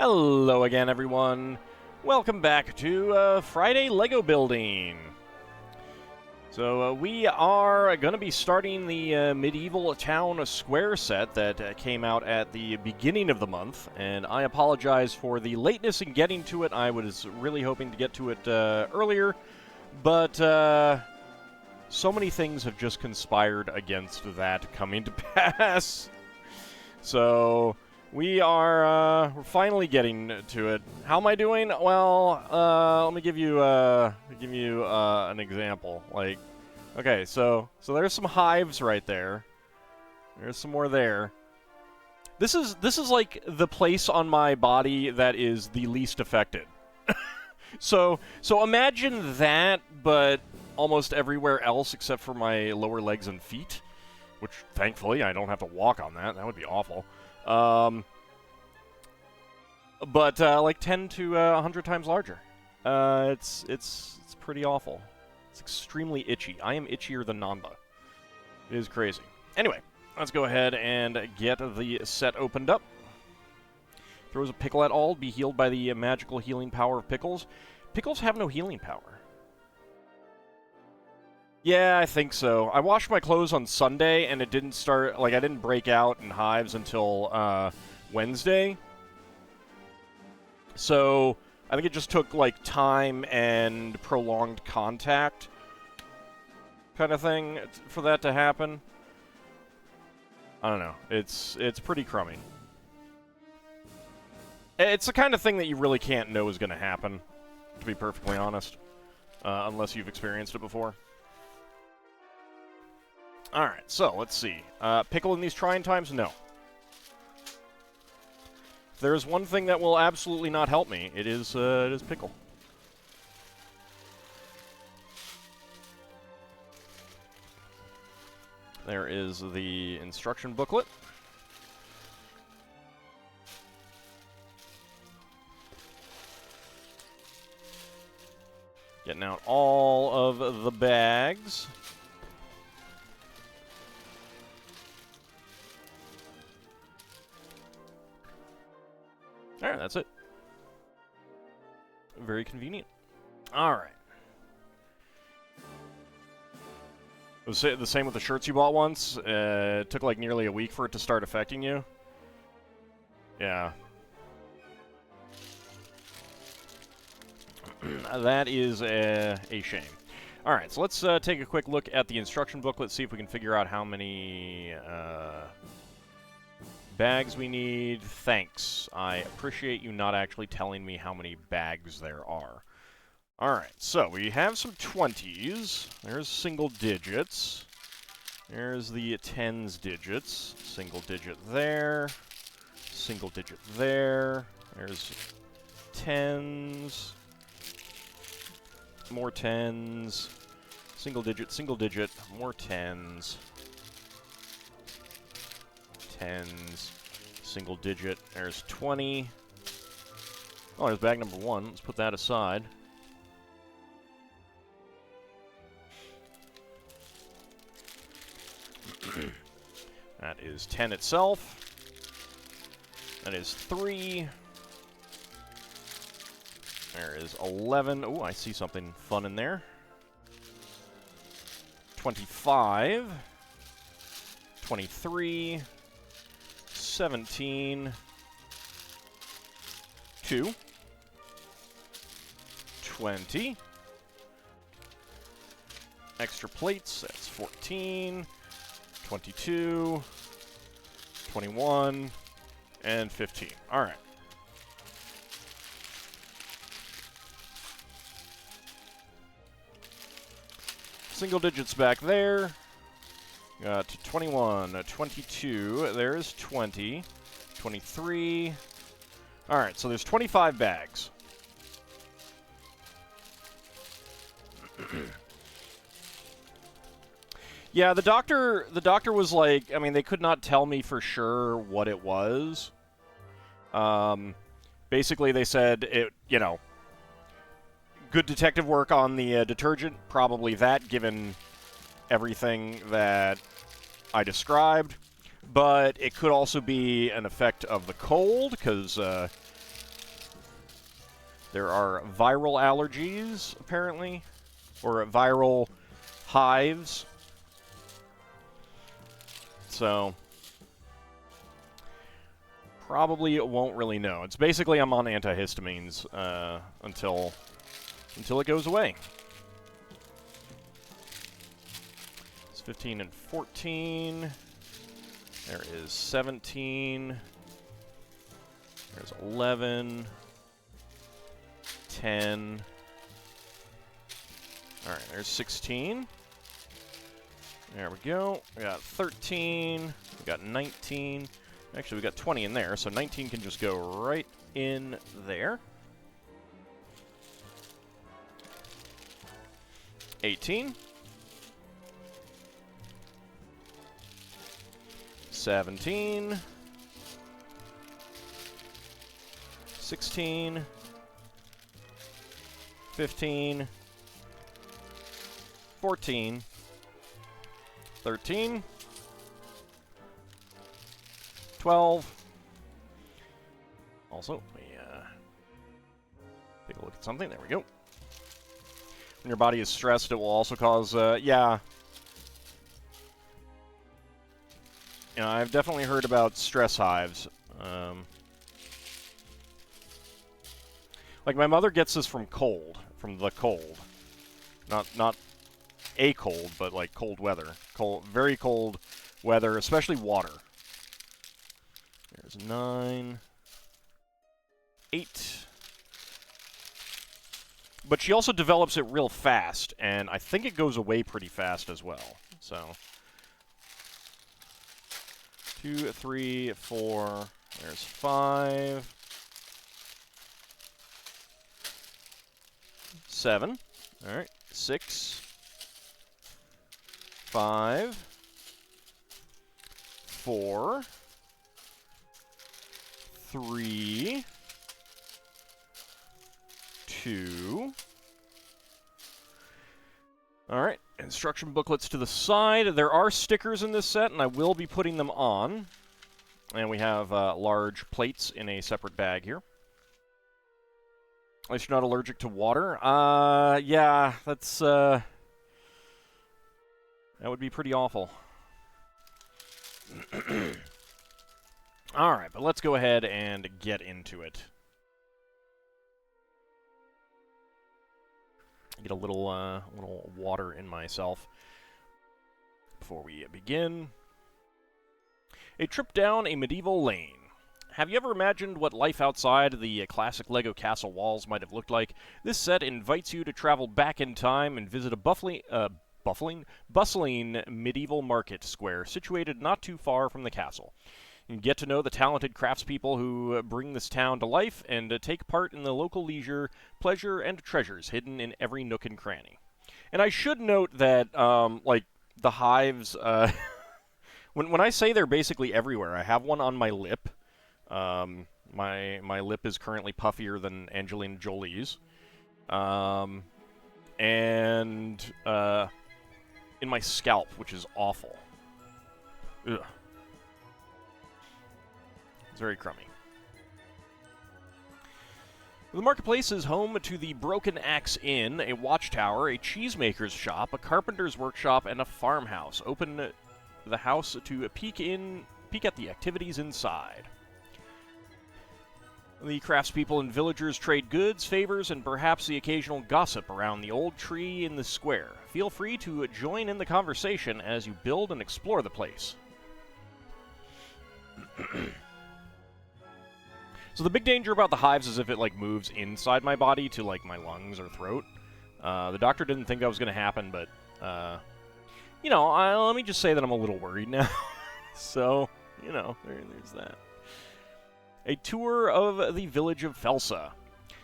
Hello again, everyone. Welcome back to Friday Lego building. So we are going to be starting the medieval town square set that came out at the beginning of the month, and I apologize for the lateness in getting to it. I was really hoping to get to it earlier, but so many things have just conspired against that coming to pass. So we're finally getting to it. How am I doing? Well, let me give you an example. Like, okay, so there's some hives right there. There's some more there. This is like the place on my body that is the least affected. So imagine that, but almost everywhere else except for my lower legs and feet, which thankfully I don't have to walk on that. That would be awful. But like 10 to 100 times larger. It's pretty awful. It's extremely itchy. I am itchier than Nanba. It is crazy. Anyway, let's go ahead and get the set opened up. Throws a pickle at all, be healed by the magical healing power of pickles. Pickles have no healing power. Yeah, I think so. I washed my clothes on Sunday, and it didn't start, like, I didn't break out in hives until Wednesday. So I think it just took, like, time and prolonged contact kind of thing for that to happen. I don't know. It's pretty crummy. It's the kind of thing that you really can't know is going to happen, to be perfectly honest, unless you've experienced it before. Alright, so let's see. Pickle in these trying times? No. If there's one thing that will absolutely not help me, it is pickle. There is the instruction booklet. Getting out all of the bags. Alright, that's it. Very convenient. Alright. Was it the same with the shirts you bought once? It took like nearly a week for it to start affecting you. Yeah. That is a shame. Alright, so let's take a quick look at the instruction booklet, see if we can figure out how many bags we need. Thanks. I appreciate you not actually telling me how many bags there are. Alright, so we have some 20s. There's single digits. There's the 10s digits. Single digit there. Single digit there. There's 10s. More 10s. Single digit, more 10s. 10s. Single digit. There's 20. Oh, there's bag number 1. Let's put that aside. That is 10 itself. That is 3. There is 11. Oh, I see something fun in there. 25. 23. 17. 2. 20. Extra plates, that's 14. 22. 21. And 15. Alright. Single digits back there. Got 21, 22, there's 20, 23. Alright, so there's 25 bags. Yeah, the doctor was like, I mean, they could not tell me for sure what it was. Basically, they said, good detective work on the detergent, probably that, given everything that I described. But it could also be an effect of the cold, because There are viral allergies, apparently, or viral hives. So, probably won't really know. It's basically I'm on antihistamines until it goes away. It's 15 and 14. There is 17. There's 11. 10. Alright, there's 16. There we go. We got 13. We got 19. Actually, we got 20 in there, so 19 can just go right in there. 18. 17. 16. 15. 14. 13. 12. Also, we take a look at something. There we go. When your body is stressed, it will also cause, yeah. You know, I've definitely heard about stress hives. Like, my mother gets this from cold, from the cold. Not a cold, but, like, cold weather. Cold, very cold weather, especially water. There's 9. 8. But she also develops it real fast, and I think it goes away pretty fast as well. So, 2, 3, 4, there's 5. 7. Alright, 6. 5. 4. 3. 2. Alright, instruction booklets to the side. There are stickers in this set, and I will be putting them on. And we have large plates in a separate bag here. At least you're not allergic to water. Yeah, that's, that would be pretty awful. Alright, but let's go ahead and get into it. Get a little water in myself before we begin. A trip down a medieval lane. Have you ever imagined what life outside the classic LEGO castle walls might have looked like? This set invites you to travel back in time and visit a bustling medieval market square situated not too far from the castle. You can get to know the talented craftspeople who bring this town to life and take part in the local leisure, pleasure, and treasures hidden in every nook and cranny. And I should note that, like, the hives, when I say they're basically everywhere, I have one on my lip. My lip is currently puffier than Angelina Jolie's. And in my scalp, which is awful. Ugh. It's very crummy. The marketplace is home to the Broken Axe Inn, a watchtower, a cheesemaker's shop, a carpenter's workshop, and a farmhouse. Open the house to peek at the activities inside. The craftspeople and villagers trade goods, favors, and perhaps the occasional gossip around the old tree in the square. Feel free to join in the conversation as you build and explore the place. So the big danger about the hives is if it, like, moves inside my body to, like, my lungs or throat. The doctor didn't think that was going to happen, but, you know, let me just say that I'm a little worried now. So, you know, there's that. A tour of the village of Felsa.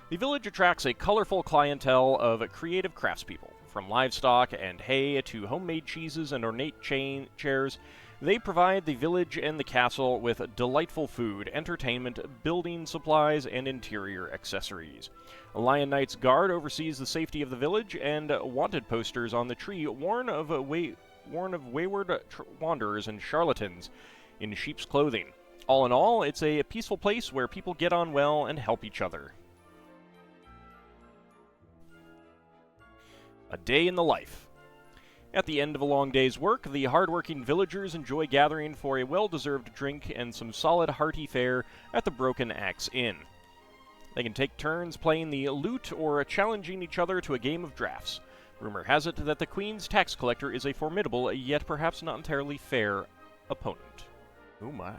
The village attracts a colorful clientele of creative craftspeople. From livestock and hay to homemade cheeses and ornate chairs, they provide the village and the castle with delightful food, entertainment, building supplies, and interior accessories. A Lion Knight's guard oversees the safety of the village, and wanted posters on the tree warn of wayward wanderers and charlatans in sheep's clothing. All in all, it's a peaceful place where people get on well and help each other. A day in the life. At the end of a long day's work, the hard-working villagers enjoy gathering for a well-deserved drink and some solid hearty fare at the Broken Axe Inn. They can take turns playing the lute or challenging each other to a game of drafts. Rumor has it that the Queen's tax collector is a formidable, yet perhaps not entirely fair, opponent. Oh my.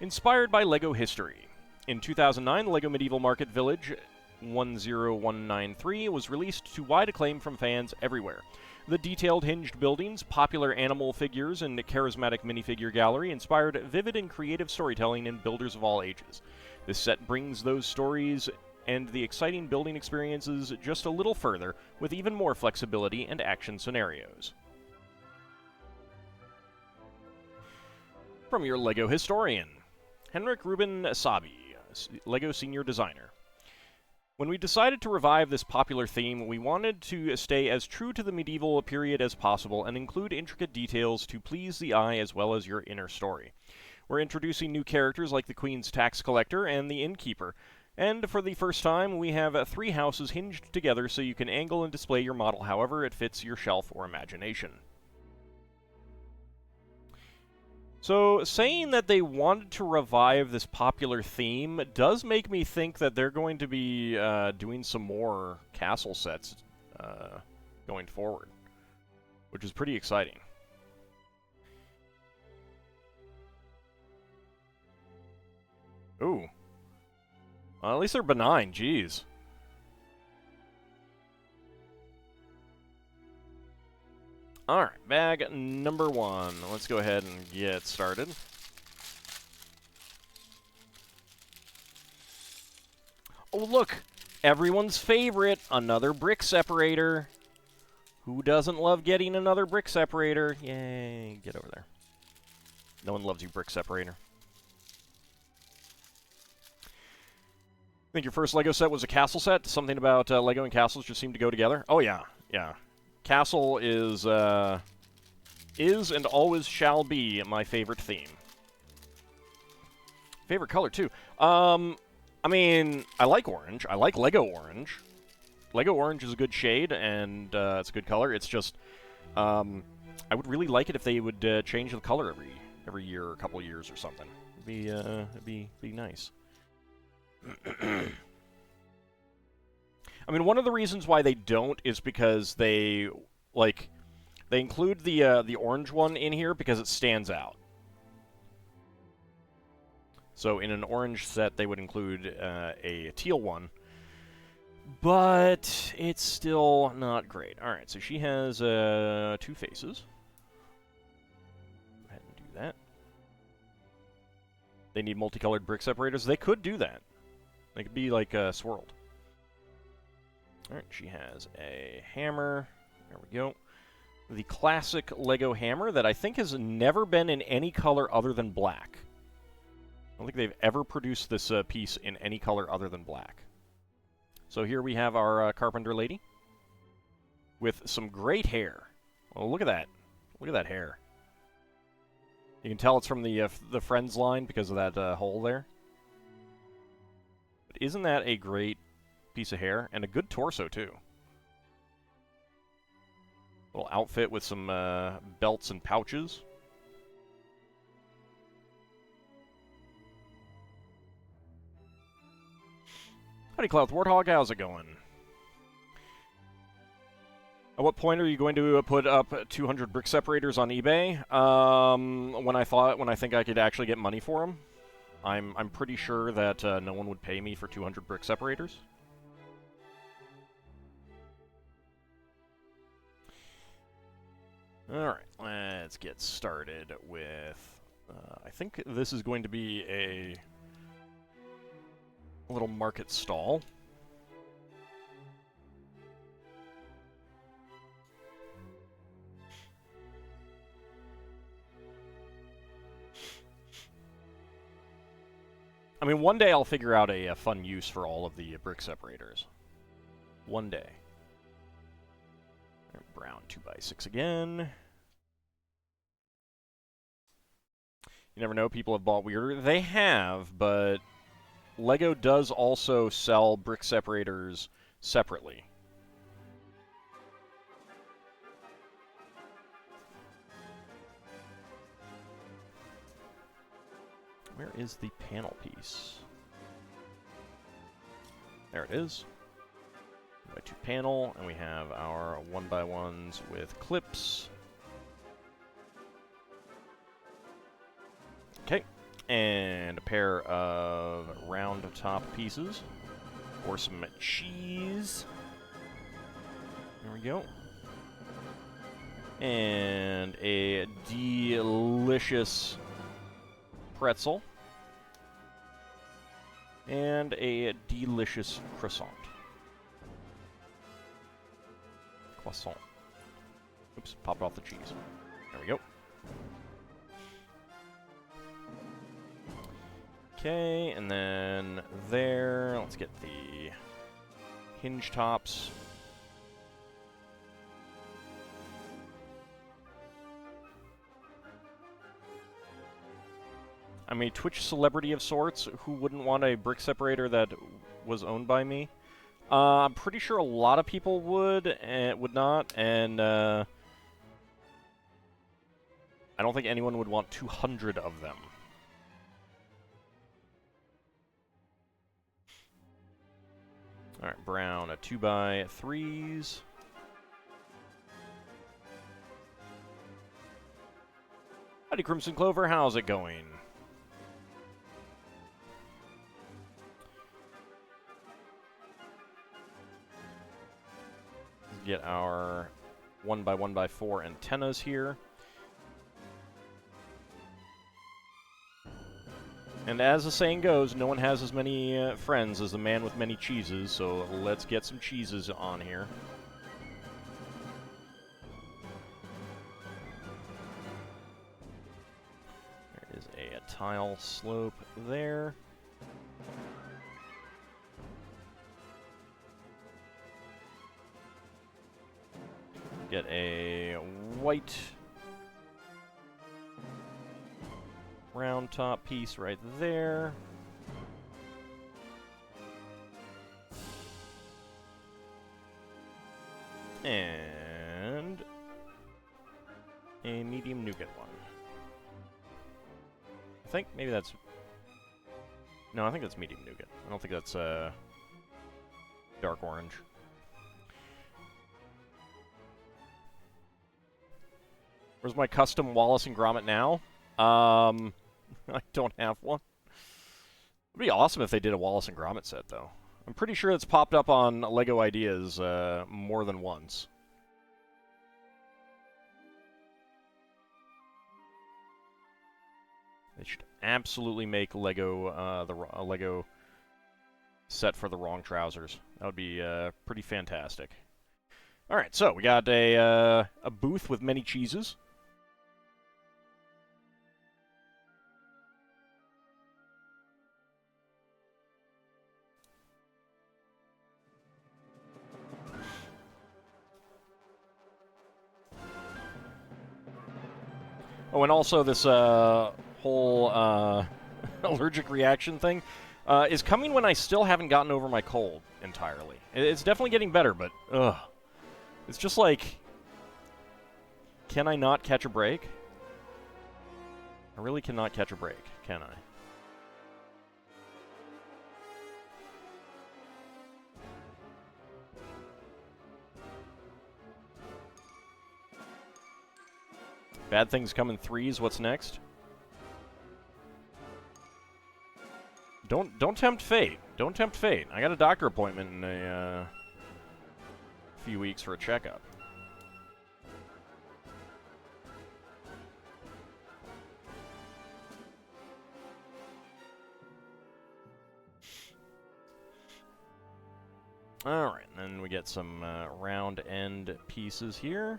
Inspired by LEGO history. In 2009, the LEGO Medieval Market Village 10193 was released to wide acclaim from fans everywhere. The detailed hinged buildings, popular animal figures, and charismatic minifigure gallery inspired vivid and creative storytelling in builders of all ages. This set brings those stories and the exciting building experiences just a little further, with even more flexibility and action scenarios. From your LEGO historian, Henrik Ruben Sabi, LEGO senior designer. When we decided to revive this popular theme, we wanted to stay as true to the medieval period as possible and include intricate details to please the eye as well as your inner story. We're introducing new characters like the Queen's tax collector and the innkeeper, and for the first time, we have 3 houses hinged together so you can angle and display your model however it fits your shelf or imagination. So, saying that they wanted to revive this popular theme does make me think that they're going to be doing some more castle sets going forward, which is pretty exciting. Ooh. Well, at least they're benign, jeez. Alright, bag number 1. Let's go ahead and get started. Oh, look! Everyone's favorite, another brick separator. Who doesn't love getting another brick separator? Yay, get over there. No one loves you, brick separator. Think your first LEGO set was a castle set? Something about LEGO and castles just seem to go together? Oh, yeah, yeah. Castle is and always shall be my favorite theme. Favorite color, too. I mean, I like orange. I like LEGO orange. LEGO orange is a good shade, and it's a good color. It's just, I would really like it if they would change the color every year or a couple years or something. It'd be nice. I mean, one of the reasons why they don't is because they include the orange one in here because it stands out. So in an orange set, they would include a teal one, but it's still not great. All right, so she has 2 faces. Go ahead and do that. They need multicolored brick separators. They could do that. They could be like swirled. Alright, she has a hammer. There we go. The classic LEGO hammer that I think has never been in any color other than black. I don't think they've ever produced this piece in any color other than black. So here we have our carpenter lady with some great hair. Oh, look at that. Look at that hair. You can tell it's from the Friends line because of that hole there. But isn't that a great piece of hair? And a good torso, too. Little outfit with some belts and pouches. Howdy, Cloud Warthog. How's it going? At what point are you going to put up 200 brick separators on eBay? When I think I could actually get money for them. I'm pretty sure that no one would pay me for 200 brick separators. Alright, let's get started with... I think this is going to be a little market stall. I mean, one day I'll figure out a fun use for all of the brick separators. One day. Brown 2x6 again. You never know, people have bought weirder. They have, but LEGO does also sell brick separators separately. Where is the panel piece? There it is. 2x2 panel, and we have our 1x1s with clips. Okay, and a pair of round top pieces for some cheese. There we go. And a delicious pretzel. And a delicious croissant. Croissant. Oops, popped off the cheese. There we go. Okay, and then there, let's get the hinge tops. I'm a Twitch celebrity of sorts. Who wouldn't want a brick separator that was owned by me? I'm pretty sure a lot of people would and would not, and I don't think anyone would want 200 of them. All right, brown, a 2x3s. Howdy, Crimson Clover, how's it going? Get our 1x1x4 antennas here. And as the saying goes, no one has as many friends as the man with many cheeses, so let's get some cheeses on here. There is a tile slope there. Get a white round top piece right there. And a medium nougat one. I think maybe that's... No, I think that's medium nougat. I don't think that's dark orange. Where's my custom Wallace and Gromit now? I don't have one. It'd be awesome if they did a Wallace and Gromit set, though. I'm pretty sure it's popped up on LEGO Ideas more than once. They should absolutely make LEGO a LEGO set for the wrong trousers. That would be pretty fantastic. All right, so we got a booth with many cheeses. Oh, and also this whole allergic reaction thing is coming when I still haven't gotten over my cold entirely. It's definitely getting better, but ugh. It's just like, can I not catch a break? I really cannot catch a break, can I? Bad things come in threes. What's next? Don't tempt fate. Don't tempt fate. I got a doctor appointment in a few weeks for a checkup. All right, and then we get some round end pieces here.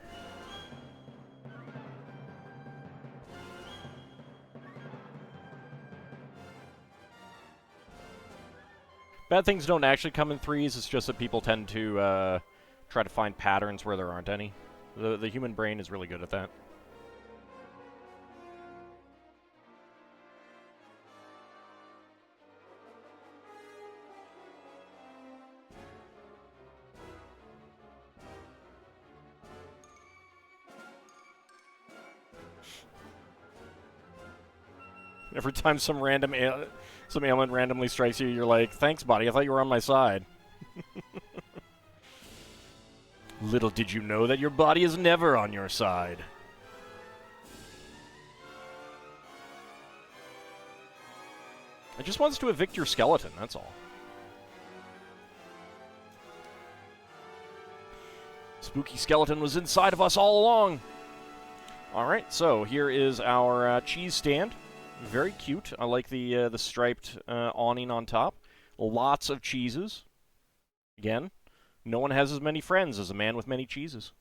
Bad things don't actually come in threes, it's just that people tend to try to find patterns where there aren't any. The human brain is really good at that. Every time some ailment randomly strikes you, you're like, thanks, buddy. I thought you were on my side. Little did you know that your body is never on your side. It just wants to evict your skeleton, that's all. Spooky skeleton was inside of us all along. Alright, so here is our cheese stand. Very cute. I like the striped awning on top. Lots of cheeses. Again, no one has as many friends as a man with many cheeses.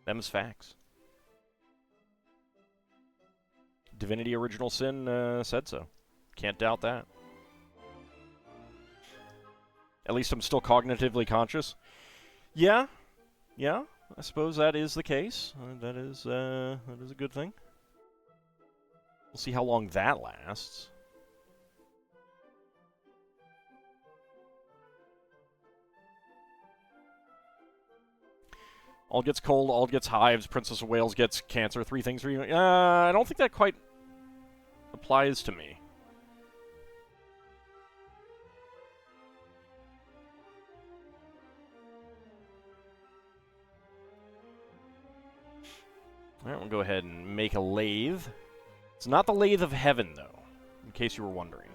Them's facts. Divinity Original Sin said so. Can't doubt that. At least I'm still cognitively conscious. Yeah, I suppose that is the case. That is a good thing. We'll see how long that lasts. All gets cold, all gets hives, Princess of Wales gets cancer. 3 things for you. I don't think that quite applies to me. Alright, we'll go ahead and make a lathe. It's not the lathe of heaven, though, in case you were wondering.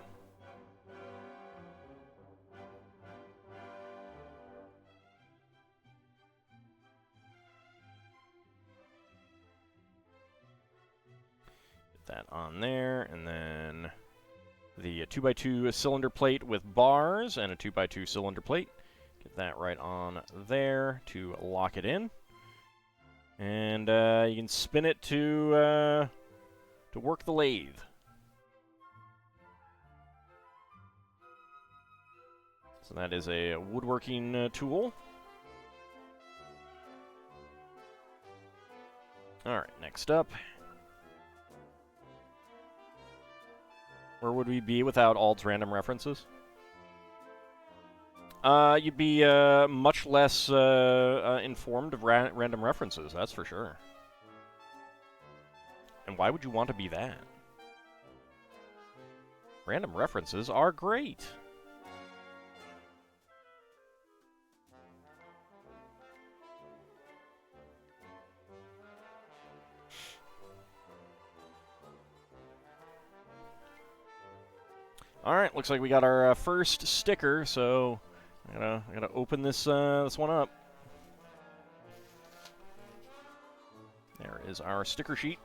Get that on there, and then the 2x2 cylinder plate with bars and a 2x2 cylinder plate. Get that right on there to lock it in. And you can spin it to work the lathe. So that is a woodworking tool. Alright, next up. Where would we be without Ald's random references? You'd be much less informed of random references, that's for sure. And why would you want to be that? Random references are great. Alright, looks like we got our first sticker, so I gotta open this this one up. There is our sticker sheet.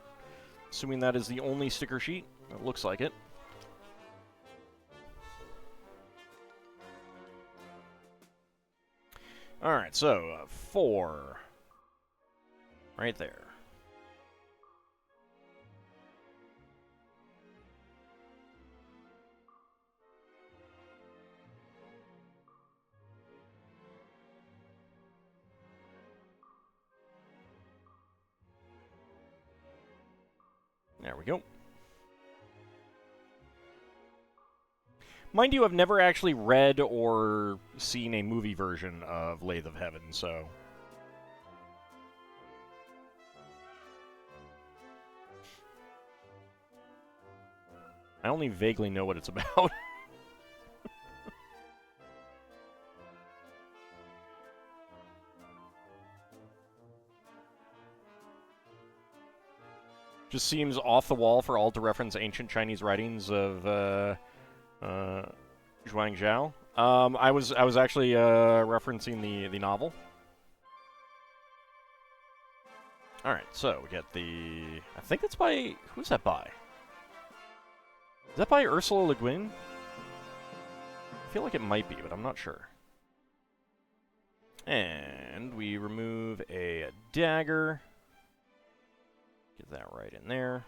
Assuming that is the only sticker sheet. It looks like it. Alright, so 4. Right there. There we go. Mind you, I've never actually read or seen a movie version of Lathe of Heaven, so... I only vaguely know what it's about. Just seems off the wall for all to reference ancient Chinese writings of Zhuang Zhao. I was actually referencing the novel. All right, so we get the. I think that's by who's that by? Is that by Ursula Le Guin? I feel like it might be, but I'm not sure. And we remove a dagger. Get that right in there.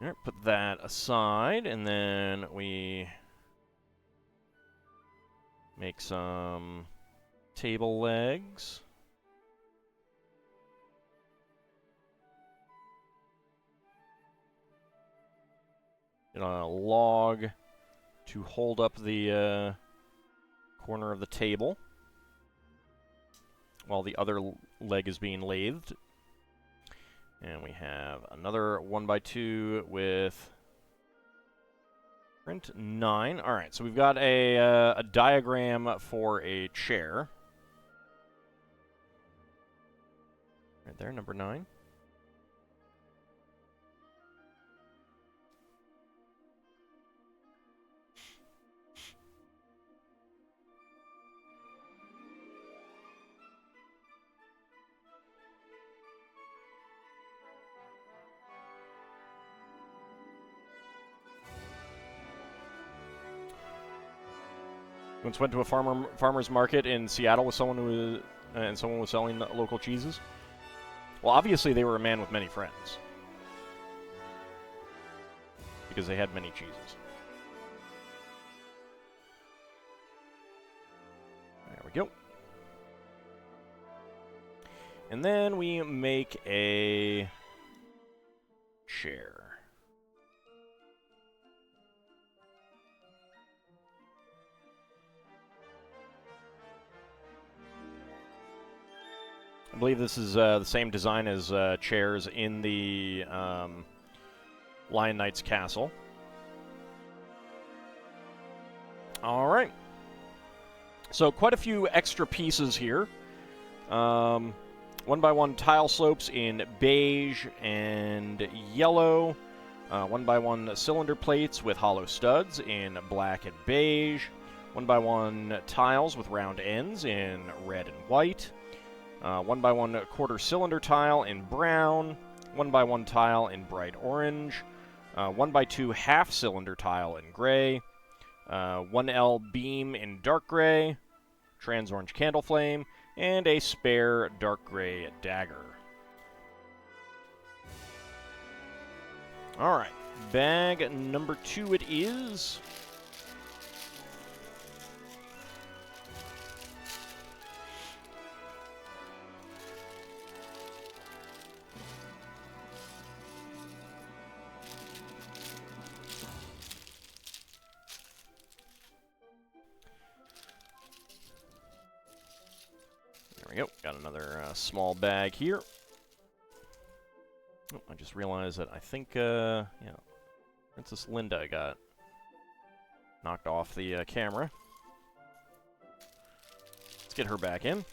All right, put that aside, and then we make some table legs. Get a log to hold up the corner of the table. while the other leg is being lathed. And we have another 1x2 with print 9. All right, so we've got a diagram for a chair. Right there, number 9. Once went to a farmer's market in Seattle with someone who was, someone was selling local cheeses. Well, obviously they were a man with many friends, because they had many cheeses. There we go. And then we make a chair. I believe this is the same design as chairs in the Lion Knight's castle. All right. So quite a few extra pieces here. 1x1 tile slopes in beige and yellow. 1x1 cylinder plates with hollow studs in black and beige. 1x1 tiles with round ends in red and white. 1x1 quarter cylinder tile in brown, 1x1 tile in bright orange, 1x2 half cylinder tile in gray, 1L beam in dark gray, trans orange candle flame, and a spare dark gray dagger. Alright, bag number 2 it is. There we go. Got another small bag here. Oh, I just realized that I think, yeah, Princess Linda got knocked off the camera. Let's get her back in.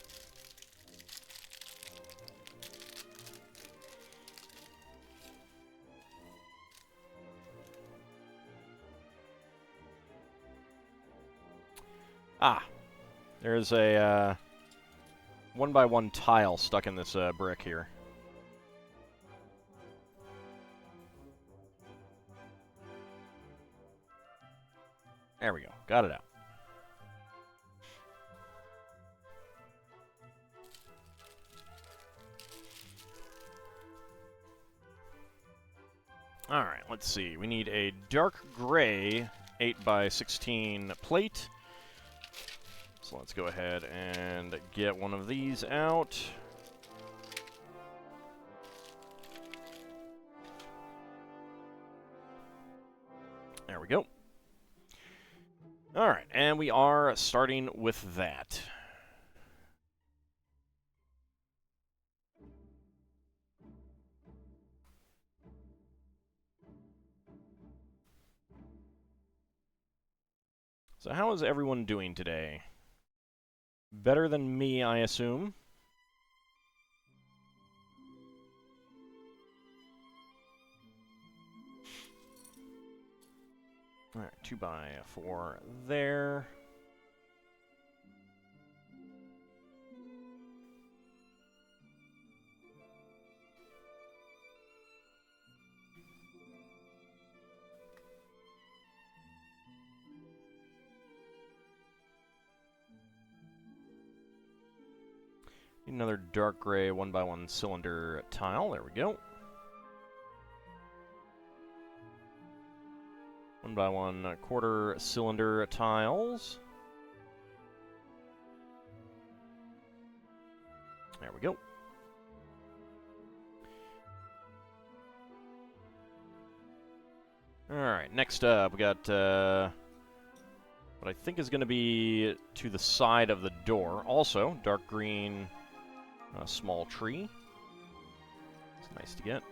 Ah, there's a 1x1 tile stuck in this brick here. There we go. Got it out. Alright, let's see. We need a dark gray 8x16 plate. So let's go ahead and get one of these out. There we go. All right, and we are starting with that. So how is everyone doing today? Better than me, I assume. Alright, 2x4 there. Another dark gray 1x1 cylinder tile. There we go. 1x1 quarter cylinder tiles. There we go. Alright, next up we got what I think is going to be to the side of the door. Also, dark green A small tree. It's nice to get.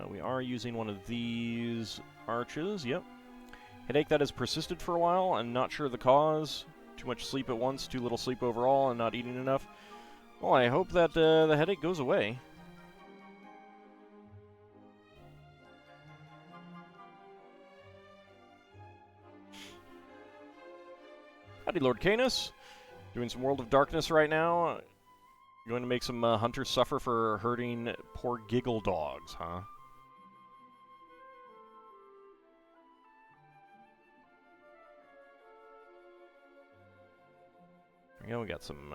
We are using one of these arches, yep. Headache that has persisted for a while, and not sure the cause. Too much sleep at once, too little sleep overall, and not eating enough. Well, I hope that the headache goes away. Howdy, Lord Canis. Doing some World of Darkness right now. Going to make some hunters suffer for hurting poor giggle dogs, huh? There we go, we got some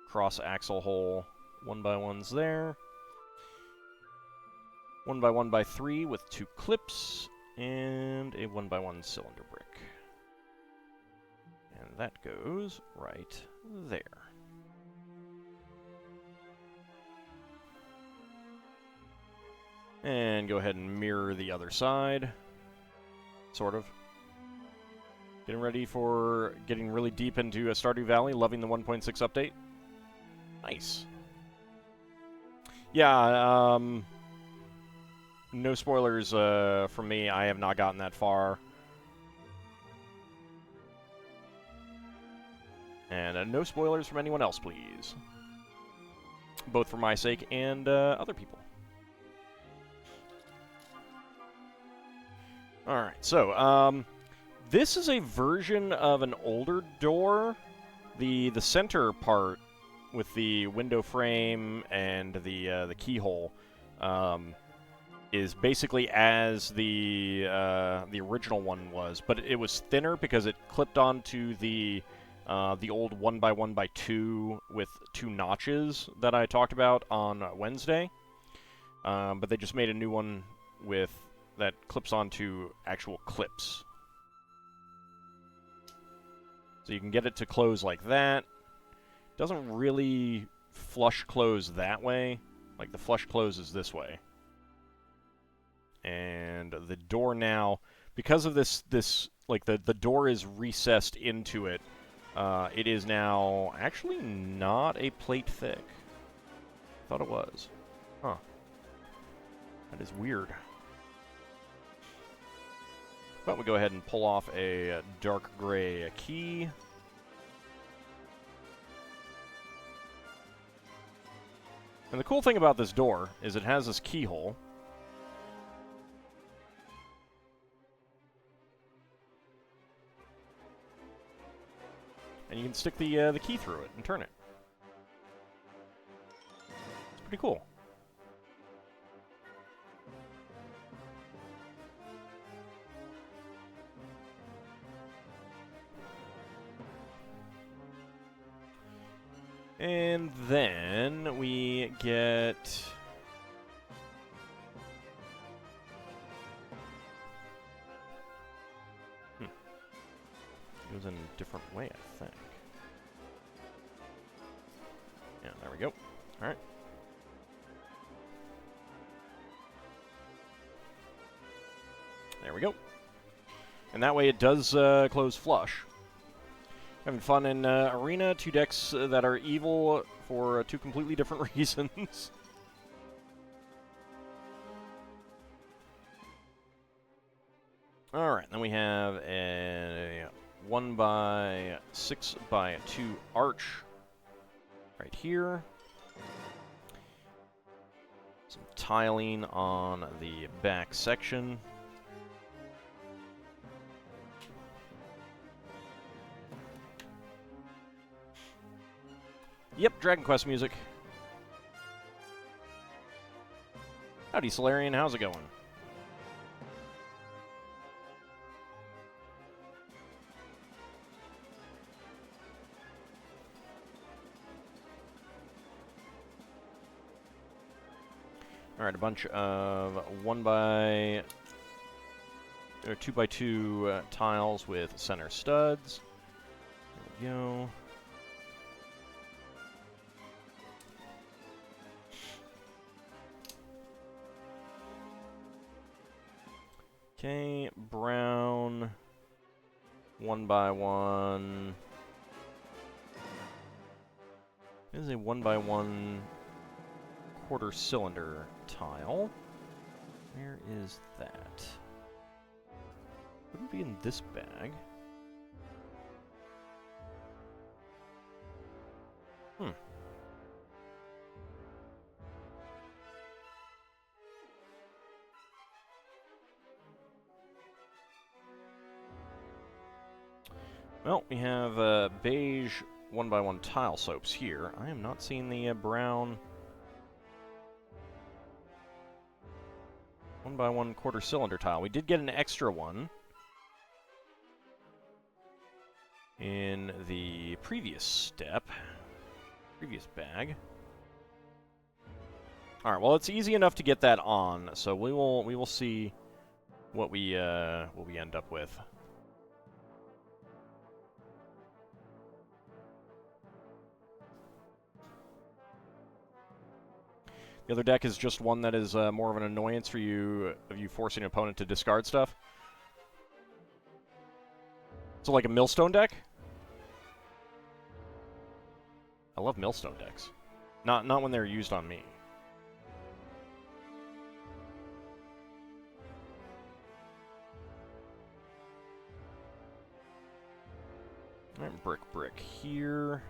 cross-axle hole 1x1s there. 1x1x3 with 2 clips, and a 1x1 cylinder brick. And that goes right there. And go ahead and mirror the other side. Sort of. Getting ready for getting really deep into Stardew Valley, loving the 1.6 update. Nice. Yeah, no spoilers from me. I have not gotten that far. And no spoilers from anyone else, please. Both for my sake and other people. Alright, so, this is a version of an older door. The center part with the window frame and the keyhole is basically as the original one was, but it was thinner because it clipped onto the old 1x1x2 with 2 notches that I talked about on Wednesday. But they just made a new one with that clips onto actual clips. So you can get it to close like that. Doesn't really flush close that way. Like, the flush close is this way. And the door now, because of this like, the door is recessed into it, it is now actually not a plate thick. I thought it was. Huh. That is weird. But we'll go ahead and pull off a dark gray key. And the cool thing about this door is it has this keyhole. And you can stick the key through it and turn it. It's pretty cool. And then we get... It goes in a different way, I think. Yeah, there we go. Alright. There we go. And that way it does close flush. Having fun in Arena, 2 decks that are evil for 2 completely different reasons. Alright, then we have a 1x6x2 arch right here. Some tiling on the back section. Yep, Dragon Quest music. Howdy, Solarian. How's it going? Alright, a bunch of 2x2 tiles with center studs. There we go. Okay, brown, 1x1. This is a 1x1 quarter cylinder tile. Where is that? Wouldn't be in this bag. Well, we have beige 1x1 tile soaps here. I am not seeing the brown 1x1 quarter cylinder tile. We did get an extra one in the previous bag. All right, well, it's easy enough to get that on, so we will see what we end up with. The other deck is just one that is more of an annoyance for you, of you forcing an opponent to discard stuff. So like a Millstone deck? I love Millstone decks. Not when they're used on me. Alright, brick here.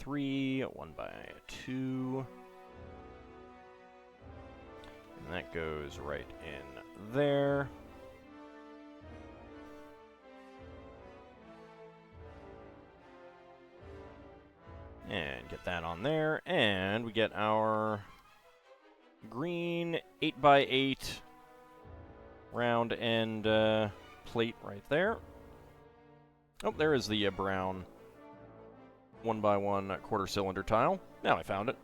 1x3, 1x2. And that goes right in there. And get that on there. And we get our green 8x8 round end plate right there. Oh, there is the brown 1x1 quarter cylinder tile. Now I found it.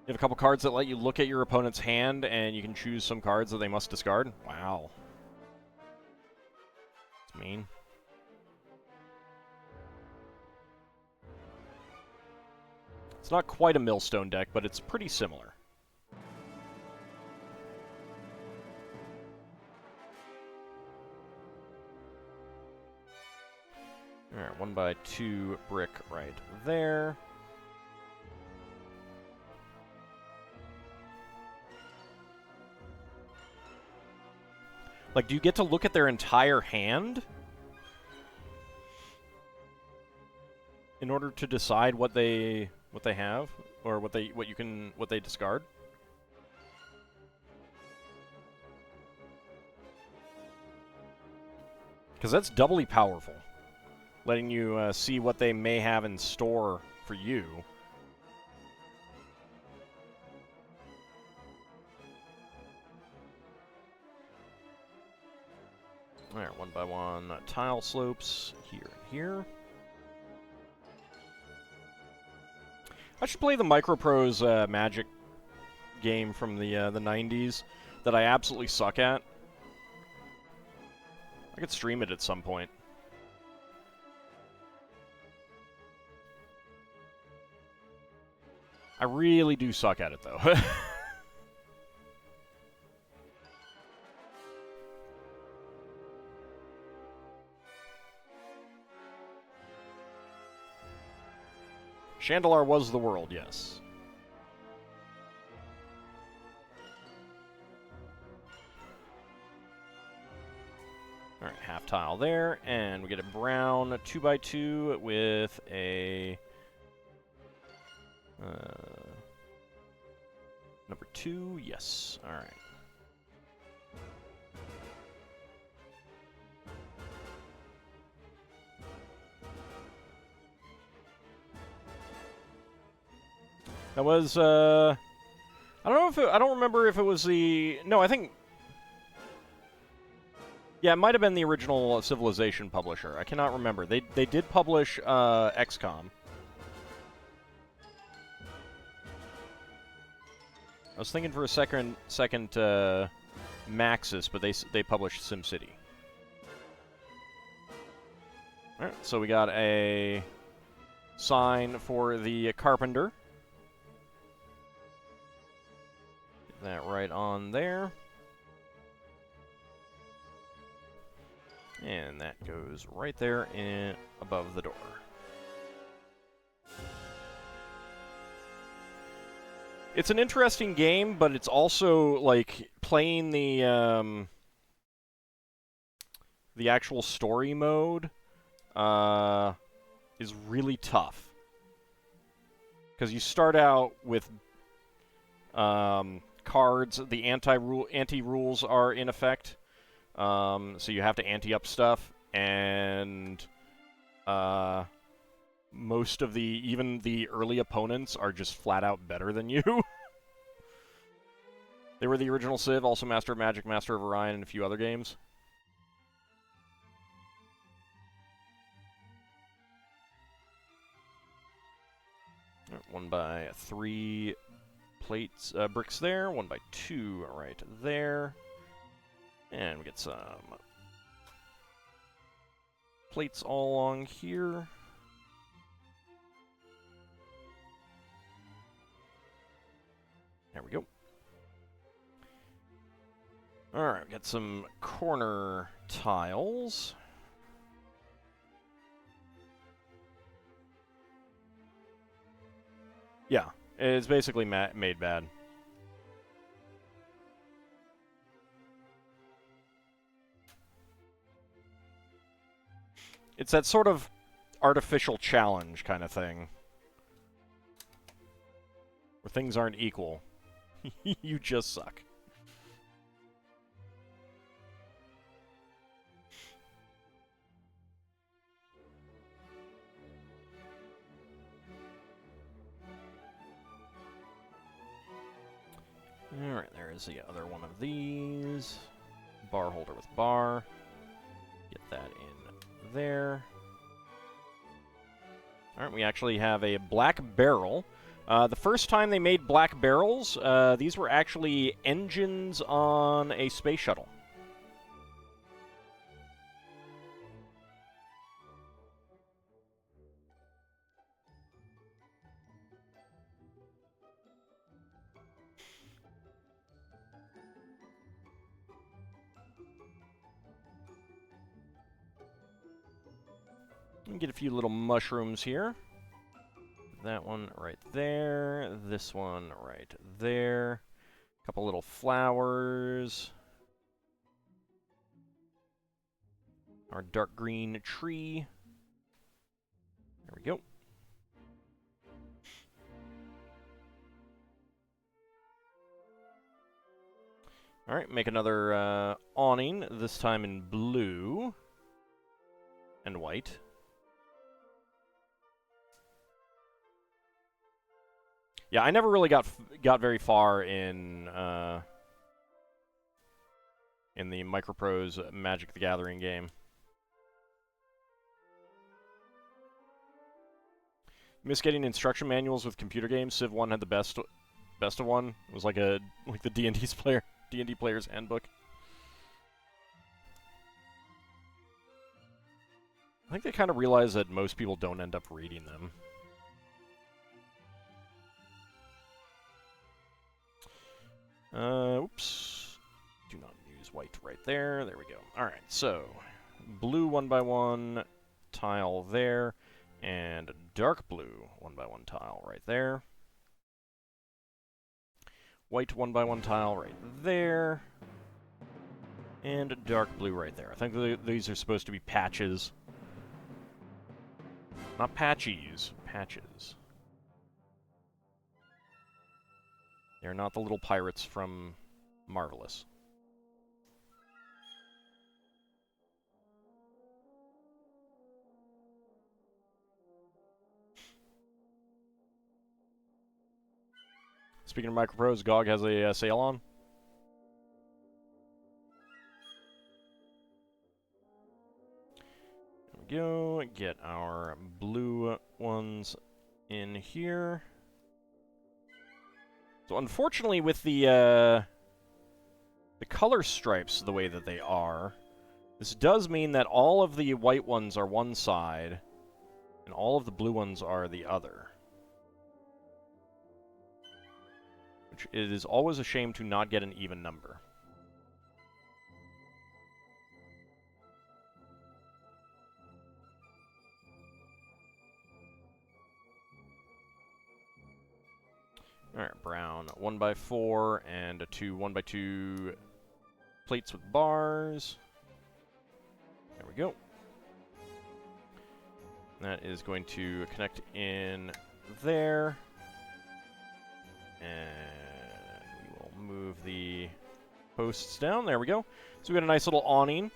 You have a couple cards that let you look at your opponent's hand, and you can choose some cards that they must discard. Wow. That's mean. It's not quite a Millstone deck, but it's pretty similar. Alright, 1x2 brick right there. Like, do you get to look at their entire hand in order to decide what they have, or what they discard? Because that's doubly powerful, letting you see what they may have in store for you. Alright, 1x1 tile slopes here and here. I should play the Microprose Magic game from the 90s that I absolutely suck at. I could stream it at some point. I really do suck at it, though. Chandelar was the world, yes. Alright, half tile there, and we get a brown 2x2 with a number 2, yes. Alright. That was, I don't remember if it was the, no, I think, yeah, it might have been the original Civilization publisher. I cannot remember. They did publish XCOM. I was thinking for a second Maxis, but they published SimCity. All right, so we got a sign for the Carpenter. that right on there. And that goes right there above the door. It's an interesting game, but it's also, like, playing the actual story mode is really tough. Because you start out with cards, the anti-rules are in effect. So you have to ante up stuff, and most of even the early opponents are just flat out better than you. They were the original Civ, also Master of Magic, Master of Orion, and a few other games. One by 3 plates, bricks there, 1 by 2 right there. And we get some plates all along here. There we go. Alright, we got some corner tiles. Yeah, it's basically made bad. It's that sort of artificial challenge kind of thing. Where things aren't equal. You just suck. Alright, there is the other one of these. Bar holder with bar. Get that in there. Alright, we actually have a black barrel. The first time they made black barrels, these were actually engines on a space shuttle. Get a few little mushrooms here. That one right there. This one right there. A couple little flowers. Our dark green tree. There we go. Alright, make another awning, this time in blue and white. Yeah, I never really got very far in the Microprose Magic the Gathering game. Miss getting instruction manuals with computer games. Civ 1 had the best of one. It was like the D&D player's handbook. I think they kind of realize that most people don't end up reading them. Oops. Do not use white right there. There we go. Alright, so blue 1x1 tile there, and dark blue 1x1 tile right there. White 1x1 tile right there. And dark blue right there. I think these are supposed to be patches. Not patchies, patches. They're not the little pirates from Marvelous. Speaking of Microprose, GOG has a sale on. There we go. Get our blue ones in here. So unfortunately, with the color stripes the way that they are, this does mean that all of the white ones are one side, and all of the blue ones are the other. which it is always a shame to not get an even number. Alright, brown 1x4 and 2 1x2 plates with bars. There we go. That is going to connect in there. And we will move the posts down. There we go. So we got a nice little awning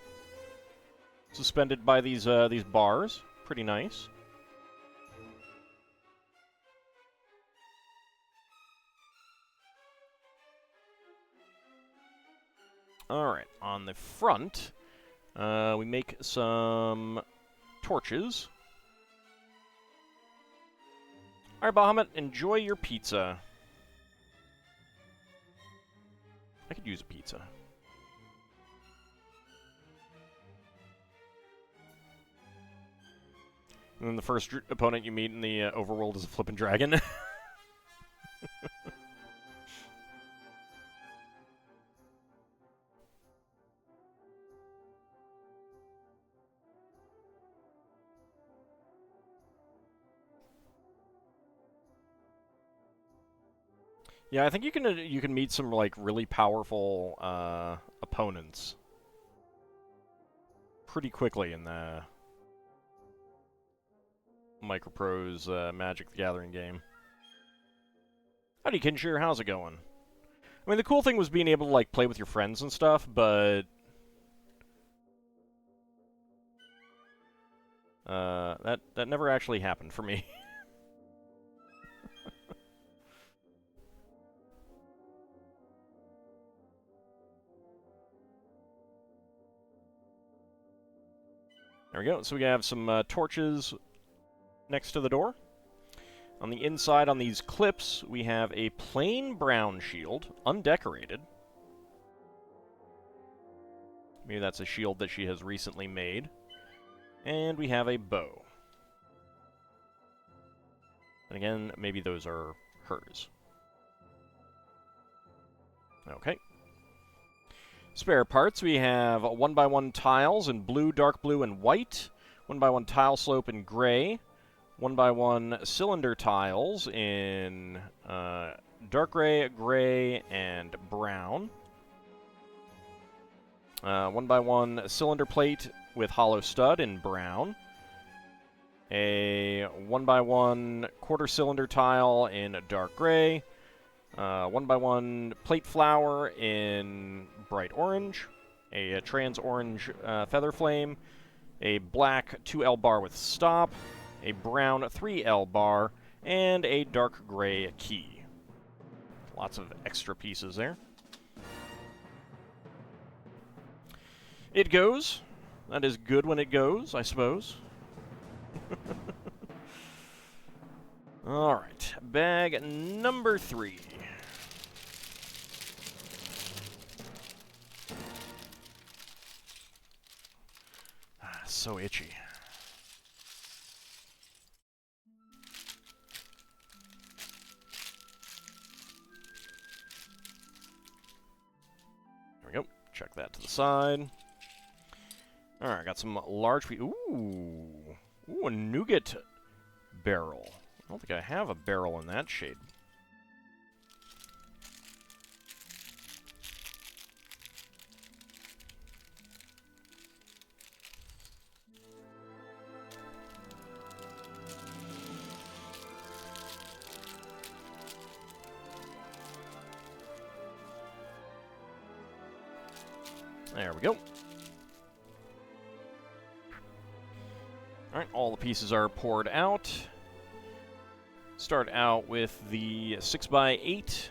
suspended by these bars. Pretty nice. Alright, on the front, we make some torches. Alright, Bahamut, enjoy your pizza. I could use a pizza. And then the first opponent you meet in the overworld is a flippin' dragon. Yeah, I think you can meet some like really powerful opponents pretty quickly in the Microprose Magic the Gathering game. Howdy, Kinshir, how's it going? I mean, the cool thing was being able to like play with your friends and stuff, but that never actually happened for me. There we go. So we have some torches next to the door. On the inside, on these clips, we have a plain brown shield, undecorated. Maybe that's a shield that she has recently made. And we have a bow. And again, maybe those are hers. Okay. Spare parts, we have 1x1 tiles in blue, dark blue, and white. 1x1 tile slope in gray. 1x1 cylinder tiles in dark gray, gray, and brown. 1x1 cylinder plate with hollow stud in brown. A 1x1 quarter cylinder tile in dark gray. 1x1 plate flower in bright orange. A trans orange feather flame. A black 2L bar with stop. A brown 3L bar, and a dark gray key. Lots of extra pieces there. It goes. That is good when it goes, I suppose. Alright, bag number 3. So itchy. There we go. Check that to the side. Alright, got some large... Ooh, a nougat barrel. I don't think I have a barrel in that shade. There we go. Alright, all the pieces are poured out. Start out with the 6x8.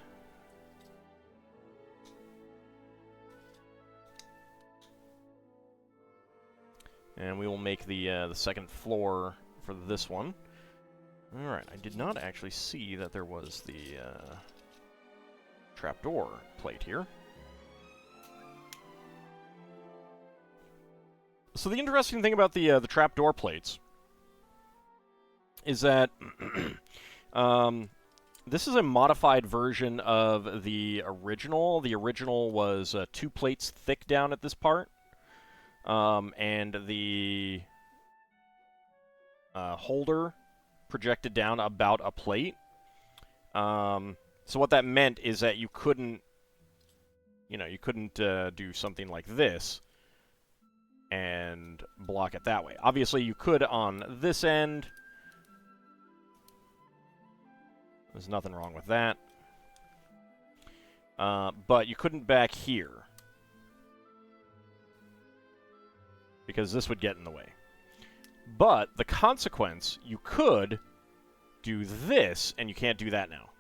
And we will make the second floor for this one. Alright, I did not actually see that there was the trapdoor plate here. So the interesting thing about the trapdoor plates is that This is a modified version of the original. The original was 2 plates thick down at this part, and the holder projected down about a plate. So what that meant is that you couldn't, you couldn't do something like this and block it that way. Obviously, you could on this end. There's nothing wrong with that. But you couldn't back here, because this would get in the way. But the consequence, you could do this, and you can't do that now.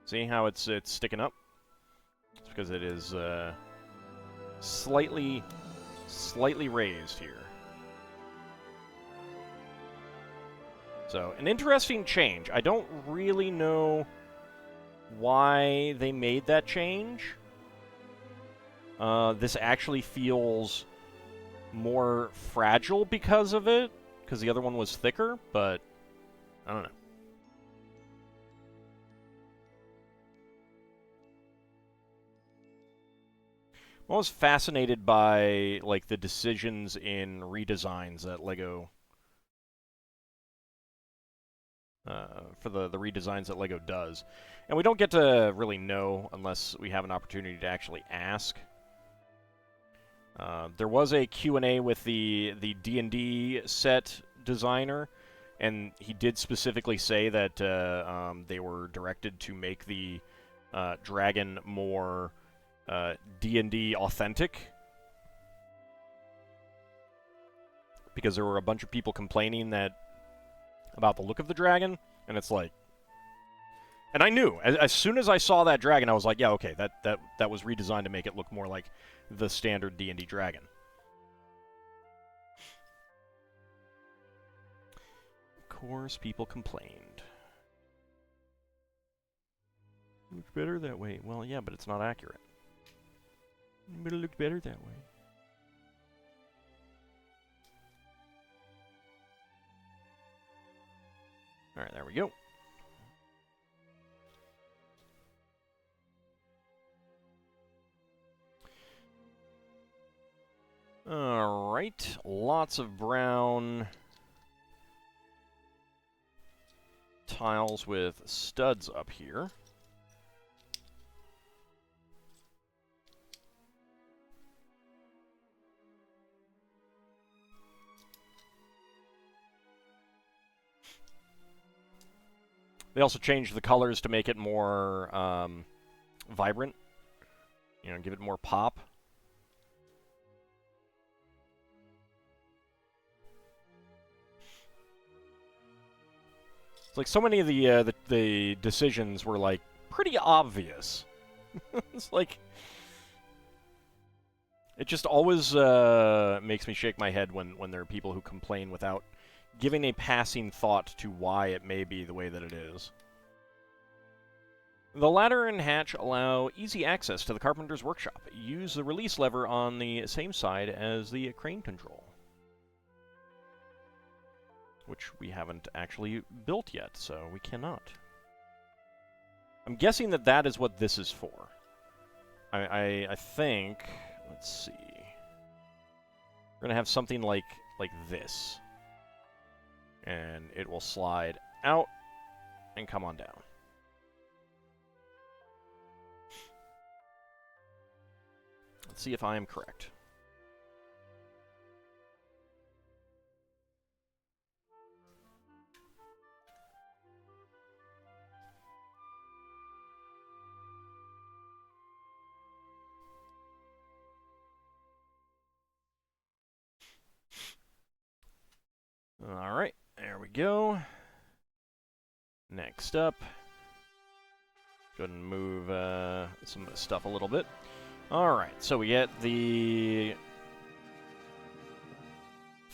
See how it's sticking up? It's because it is slightly raised here. So, an interesting change. I don't really know why they made that change. This actually feels more fragile because of it, because the other one was thicker, but I don't know. I'm always fascinated by, like, the decisions in redesigns that LEGO... for the redesigns that LEGO does. And we don't get to really know unless we have an opportunity to actually ask. There was a Q&A with the D&D set designer, and he did specifically say that they were directed to make the dragon more D&D authentic, because there were a bunch of people complaining about the look of the dragon, and it's like... And I knew, as soon as I saw that dragon, I was like, yeah, okay, that was redesigned to make it look more like the standard D&D dragon. Of course, people complained. Looks better that way. Well, yeah, but it's not accurate. But it looked better that way. Alright, there we go. Alright, lots of brown tiles with studs up here. They also changed the colors to make it more vibrant. You know, give it more pop. It's like so many of the decisions were like pretty obvious. It's like it just always makes me shake my head when there are people who complain without giving a passing thought to why it may be the way that it is. The ladder and hatch allow easy access to the carpenter's workshop. Use the release lever on the same side as the crane control, which we haven't actually built yet, so we cannot. I'm guessing that is what this is for. I think... Let's see. We're going to have something like this. And it will slide out and come on down. Let's see if I am correct. All right, there we go. Next up, go ahead and move some of the stuff a little bit. All right, so we get the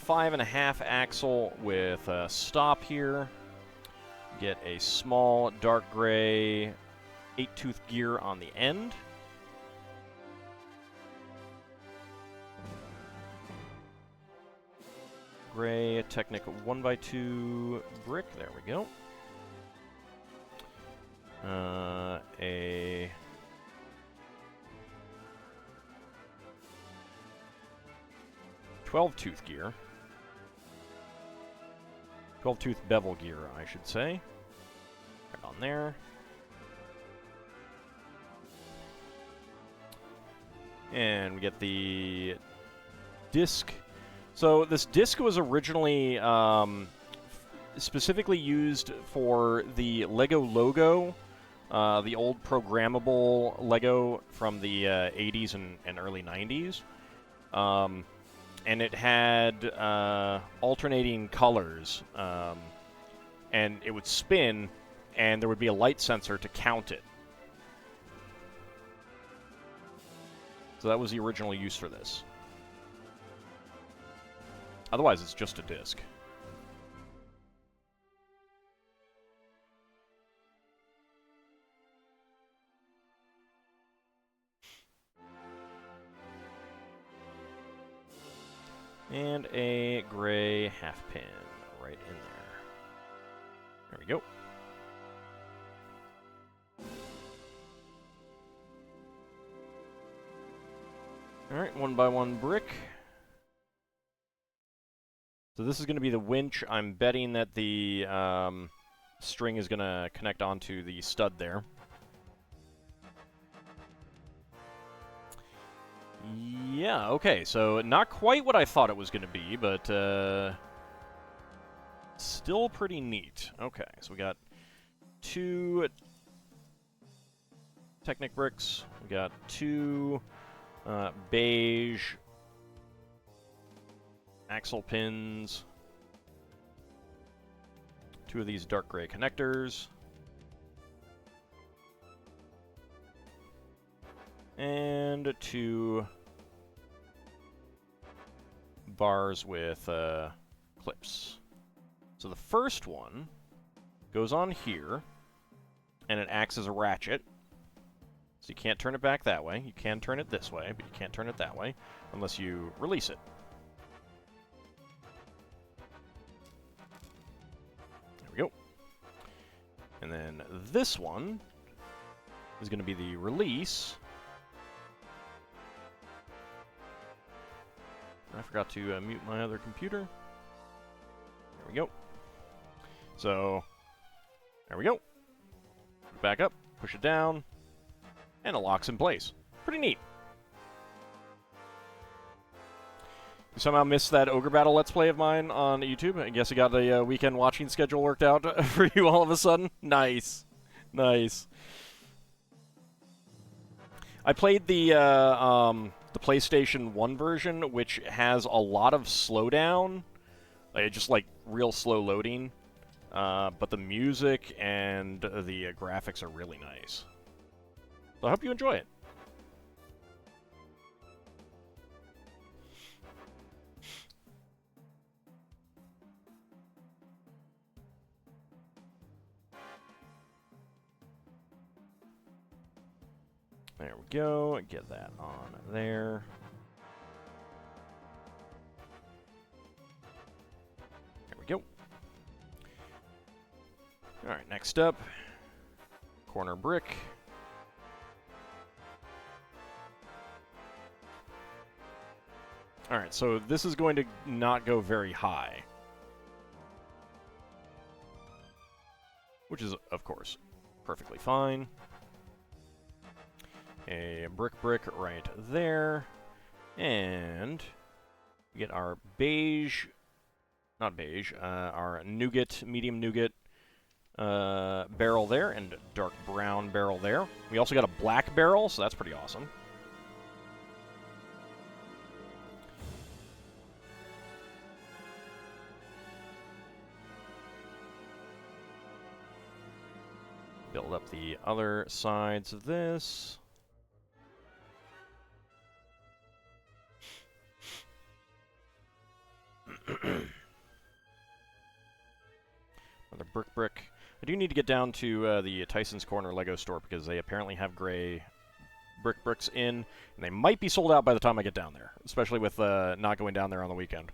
5.5 axle with a stop here. Get a small dark gray 8-tooth gear on the end. Gray Technic 1x2 brick. There we go. a 12-tooth gear. 12-tooth bevel gear, I should say. Right on there. And we get the disc. So this disc was originally specifically used for the Lego logo, the old programmable Lego from the 80s and early 90s. And it had alternating colors, and it would spin, and there would be a light sensor to count it. So that was the original use for this. Otherwise, it's just a disc. And a gray half pin right in there. There we go. Alright, 1x1 brick. So this is going to be the winch. I'm betting that the string is going to connect onto the stud there. Yeah, okay, so not quite what I thought it was going to be, but still pretty neat. Okay, so we got 2 Technic bricks. We got 2 beige axle pins. 2 of these dark gray connectors. And 2 bars with clips. So the first one goes on here, and it acts as a ratchet. So you can't turn it back that way. You can turn it this way, but you can't turn it that way unless you release it. There we go. And then this one is going to be the release. I forgot to mute my other computer. There we go. So, there we go. Back up, push it down, and it locks in place. Pretty neat. You somehow missed that Ogre Battle Let's Play of mine on YouTube. I guess I got a weekend watching schedule worked out for you all of a sudden. Nice. Nice. I played the PlayStation 1 version, which has a lot of slowdown, just like real slow loading, but the music and the graphics are really nice. So I hope you enjoy it. There we go. Get that on there. There we go. All right, next up, corner brick. All right, so this is going to not go very high, which is, of course, perfectly fine. A brick right there, and we get our beige, not beige, our nougat, medium nougat barrel there, and dark brown barrel there. We also got a black barrel, so that's pretty awesome. Build up the other sides of this. Another brick. I do need to get down to the Tyson's Corner Lego store because they apparently have gray bricks in, and they might be sold out by the time I get down there, especially with not going down there on the weekend.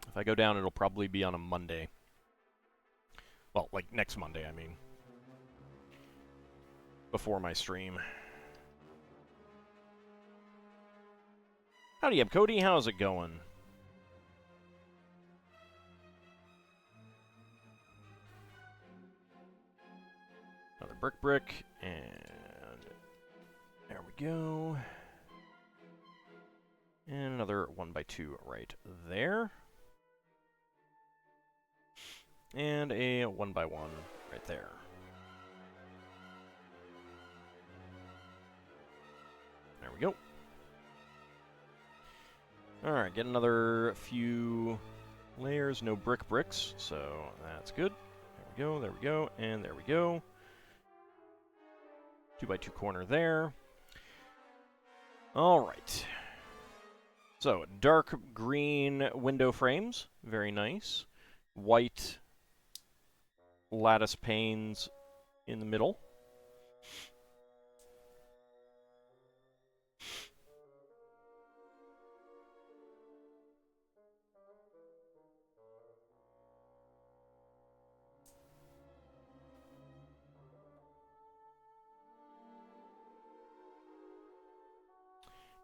If I go down, it'll probably be on a Monday. Well, like next Monday, I mean. Before my stream. Howdy up, Cody. How's it going? Another brick, and there we go. And another 1x2 right there. And a 1x1 right there. There we go. Alright, get another few layers. No bricks, so that's good. There we go, and there we go. 2x2 corner there. Alright. So, dark green window frames. Very nice. White lattice panes in the middle.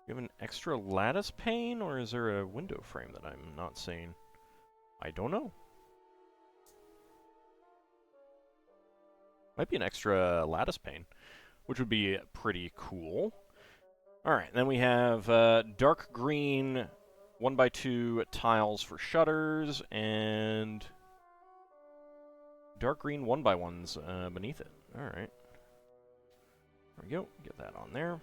You have an extra lattice pane, or is there a window frame that I'm not seeing? I don't know. Might be an extra lattice pane, which would be pretty cool. Alright, then we have dark green 1x2 tiles for shutters, and dark green 1x1s beneath it. Alright. There we go. Get that on there.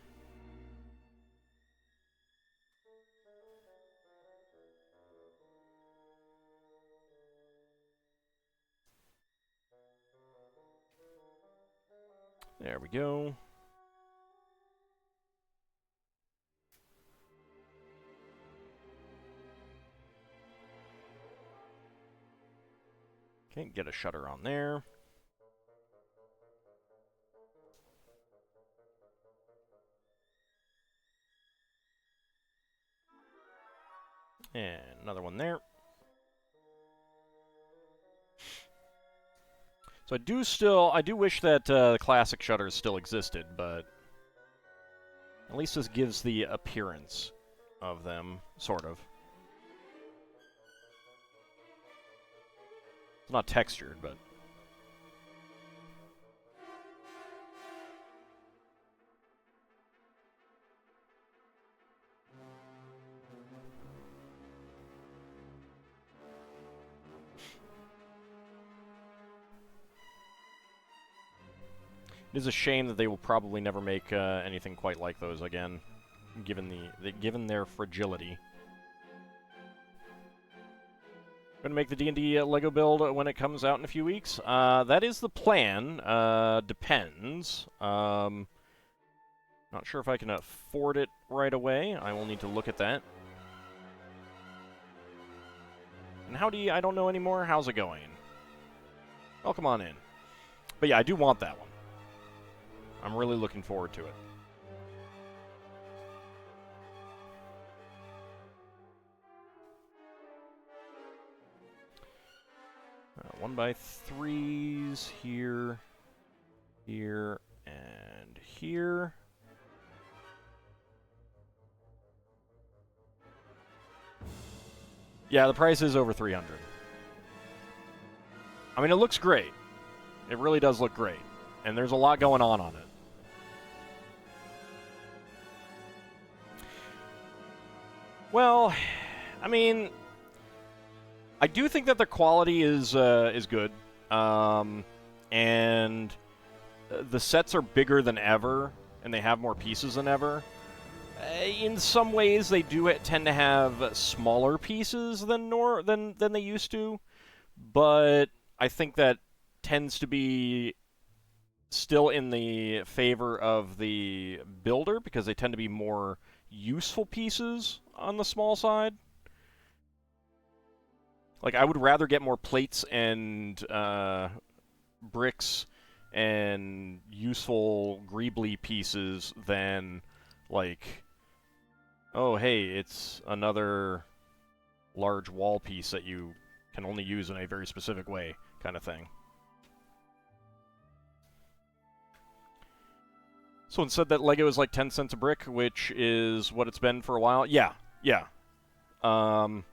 There we go. Okay, get a shutter on there. And another one there. So I do wish that the classic shutters still existed, but at least this gives the appearance of them, sort of. It's not textured, but... 'It is a shame that they will probably never make anything quite like those again, given their fragility. Going to make the D&D Lego build when it comes out in a few weeks. That is the plan. Depends. Not sure if I can afford it right away. I will need to look at that. And howdy, I don't know anymore. How's it going? Welcome on in. But yeah, I do want that one. I'm really looking forward to it. One by threes here, here, and here. Yeah, the price is over 300. I mean, it looks great. It really does look great. And there's a lot going on it. Well, I mean, I do think that the quality is good, and the sets are bigger than ever, and they have more pieces than ever. In some ways, they do tend to have smaller pieces than they used to, but I think that tends to be still in the favor of the builder because they tend to be more useful pieces on the small side. Like, I would rather get more plates and bricks and useful greebly pieces than, like, oh, hey, it's another large wall piece that you can only use in a very specific way kind of thing. Someone said that Lego is like 10 cents a brick, which is what it's been for a while. Yeah, yeah. And,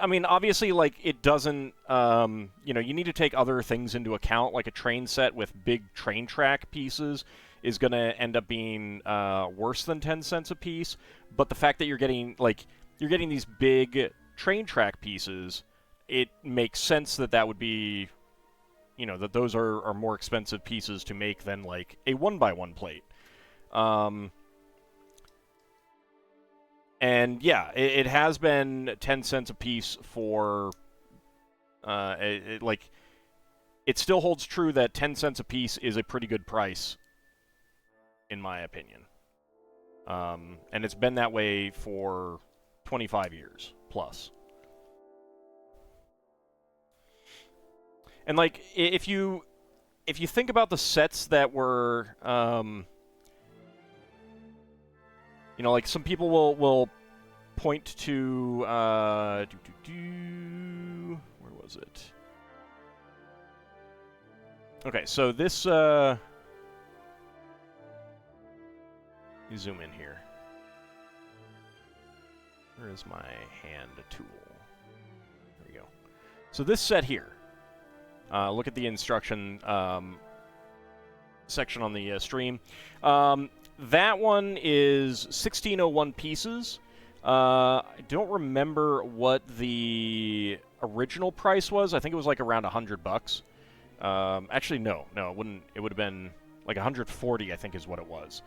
I mean, obviously, like, it doesn't, you know, you need to take other things into account, like a train set with big train track pieces is going to end up being worse than 10 cents a piece, but the fact that you're getting these big train track pieces, it makes sense that that would be, you know, that those are more expensive pieces to make than, like, a 1x1 plate. And yeah, it has been 10 cents a piece for, like, it still holds true that 10 cents a piece is a pretty good price, in my opinion. And it's been that way for 25 years plus. And, like, if you think about the sets that were, you know, like, some people will point to, where was it? Okay, so this, you zoom in here. Where is my hand tool? There we go. So this set here, look at the instruction section on the stream. That one is 1601 pieces. I don't remember what the original price was. I think it was like around $100. Actually, no, it wouldn't. It would have been like 140, I think, is what it was.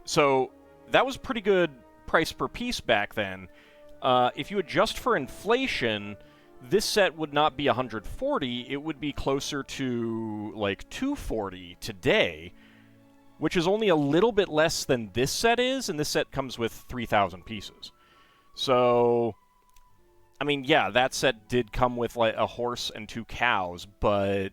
So that was pretty good price per piece back then. If you adjust for inflation, this set would not be 140. It would be closer to like 240 today, which is only a little bit less than this set is, and this set comes with 3,000 pieces. So, I mean, yeah, that set did come with like a horse and 2 cows, but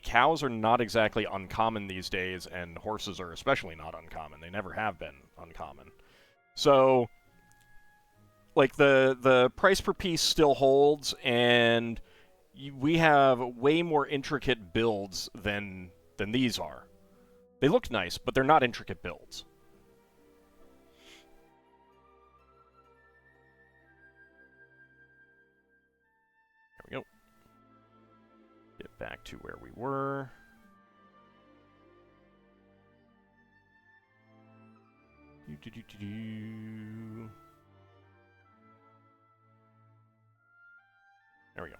cows are not exactly uncommon these days, and horses are especially not uncommon. They never have been uncommon. So, like, the price per piece still holds, and we have way more intricate builds than these are. They look nice, but they're not intricate builds. There we go. Get back to where we were. There we go.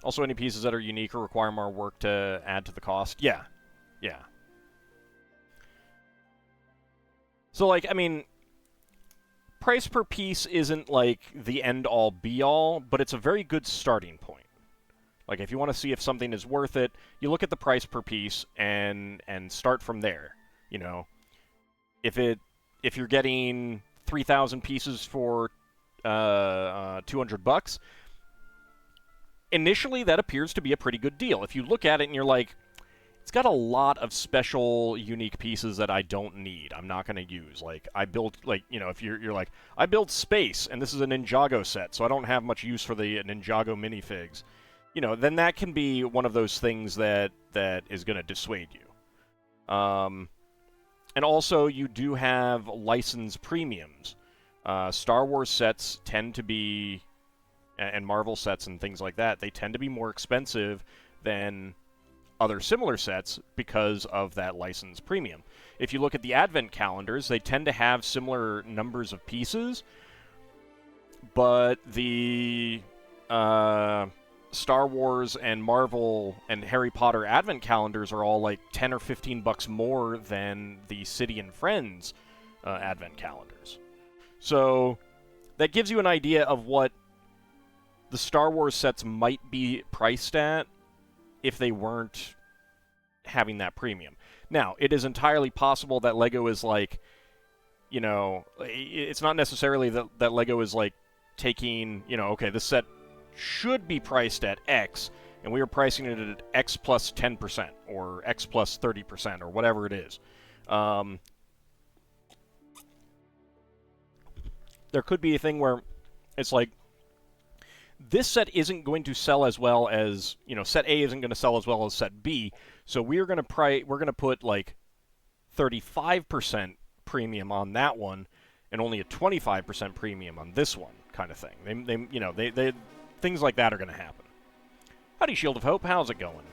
Also, any pieces that are unique or require more work to add to the cost? Yeah. Yeah. So, like, I mean, price per piece isn't, like, the end-all, be-all, but it's a very good starting point. Like, if you want to see if something is worth it, you look at the price per piece and start from there, you know? If you're getting 3,000 pieces for $200, initially, that appears to be a pretty good deal. If you look at it and you're like, it's got a lot of special, unique pieces that I don't need. I'm not going to use. Like, I built, like, you know, if you're like, I built space, and this is a Ninjago set, so I don't have much use for the Ninjago minifigs. You know, then that can be one of those things that is going to dissuade you. And also, you do have license premiums. Star Wars sets tend to be, and Marvel sets and things like that, they tend to be more expensive than other similar sets because of that license premium. If you look at the Advent calendars, they tend to have similar numbers of pieces, but the Star Wars and Marvel and Harry Potter Advent calendars are all like 10 or 15 bucks more than the City and Friends Advent calendars. So that gives you an idea of what the Star Wars sets might be priced at if they weren't having that premium. Now, it is entirely possible that LEGO is like, you know, it's not necessarily that LEGO is like taking, you know, okay, this set should be priced at X, and we are pricing it at X plus 10% or X plus 30% or whatever it is. There could be a thing where it's like, this set isn't going to sell as well as, you know, set A isn't going to sell as well as set B, so we're going to put like 35% premium on that one and only a 25% premium on this one, kind of thing. They things like that are going to happen. Howdy, Shield of Hope. How's it going?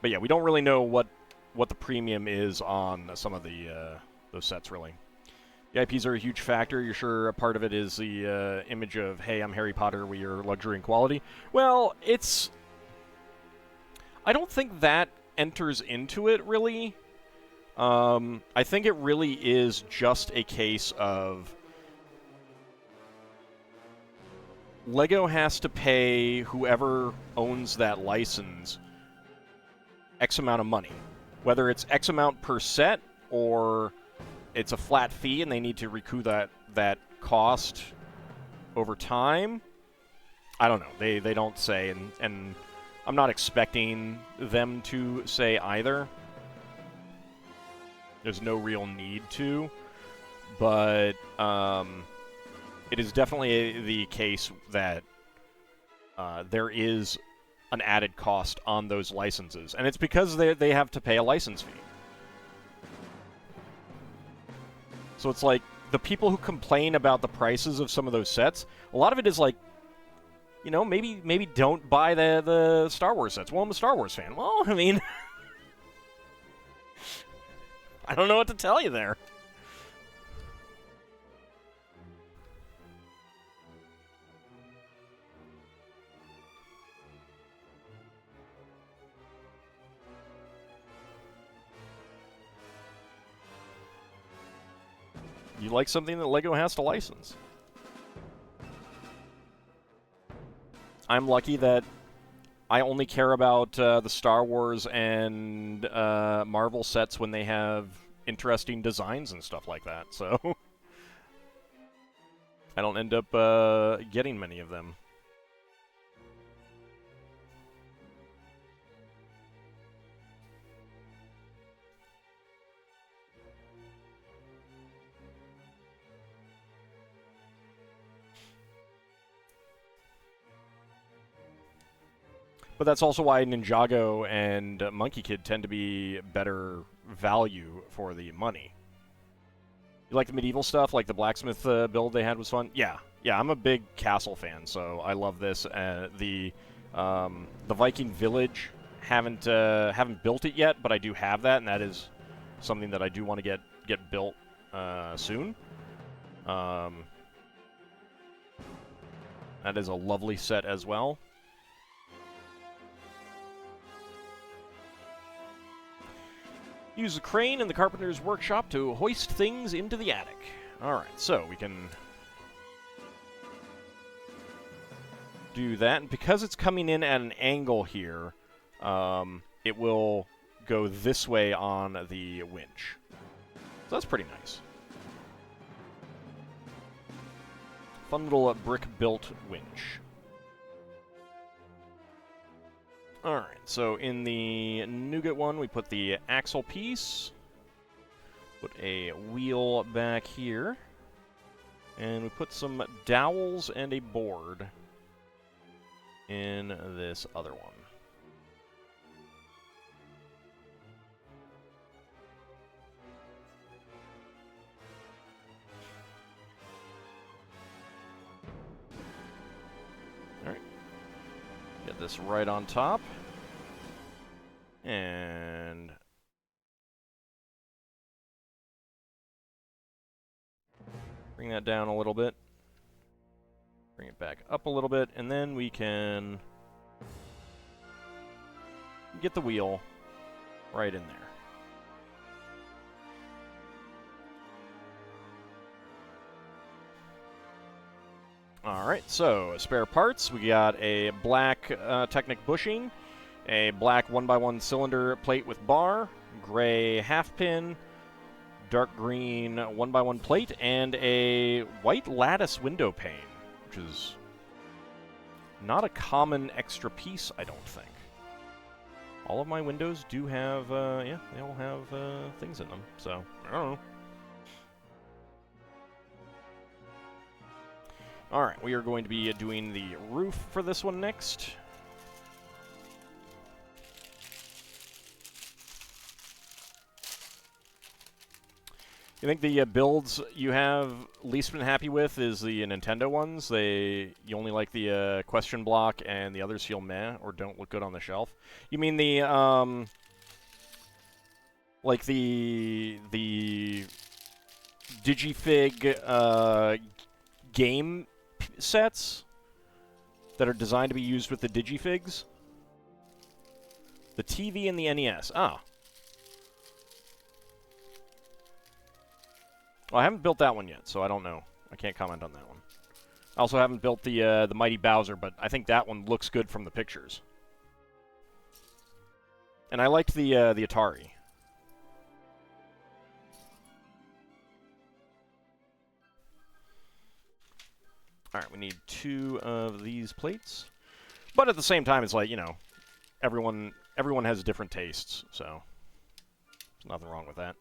But yeah, we don't really know what the premium is on some of the those sets, really. The IPs are a huge factor. You're sure a part of it is the image of, hey, I'm Harry Potter, we are luxury and quality? Well, I don't think that enters into it, really. I think it really is just a case of LEGO has to pay whoever owns that license X amount of money. Whether it's X amount per set or it's a flat fee and they need to recoup that cost over time. I don't know. They don't say, and I'm not expecting them to say either. There's no real need to, but it is definitely the case that there is an added cost on those licenses, and it's because they have to pay a license fee. So it's like, the people who complain about the prices of some of those sets, a lot of it is like, you know, maybe don't buy the Star Wars sets. Well, I'm a Star Wars fan. Well, I mean, I don't know what to tell you there. You like something that LEGO has to license. I'm lucky that I only care about the Star Wars and Marvel sets when they have interesting designs and stuff like that, so I don't end up getting many of them. But that's also why Ninjago and Monkey Kid tend to be better value for the money. You like the medieval stuff? Like the blacksmith build they had was fun? Yeah, I'm a big castle fan, so I love this. The Viking village, haven't built it yet, but I do have that, and that is something that I do want to get built soon. That is a lovely set as well. Use the crane in the carpenter's workshop to hoist things into the attic. Alright, so we can do that. And because it's coming in at an angle here, it will go this way on the winch. So that's pretty nice. Fun little brick-built winch. Alright, so in the nougat one, we put the axle piece, put a wheel back here, and we put some dowels and a board in this other one. Alright. Get this right on top. And bring that down a little bit. Bring it back up a little bit, and then we can get the wheel right in there. Alright, so spare parts. We got a black Technic bushing, a black 1x1 cylinder plate with bar, gray half pin, dark green 1x1 plate, and a white lattice window pane, which is not a common extra piece, I don't think. All of my windows do have, yeah, they all have things in them, so, I don't know. Alright, we are going to be doing the roof for this one next. I think the builds you have least been happy with is the Nintendo ones. You only like the question block, and the others feel meh or don't look good on the shelf. You mean the like the Digifig game sets that are designed to be used with the Digifigs? The TV and the NES. Ah. Well, I haven't built that one yet, so I don't know. I can't comment on that one. I also haven't built the Mighty Bowser, but I think that one looks good from the pictures. And I liked the Atari. Alright, we need 2 of these plates. But at the same time, it's like, you know, everyone has different tastes, so there's nothing wrong with that.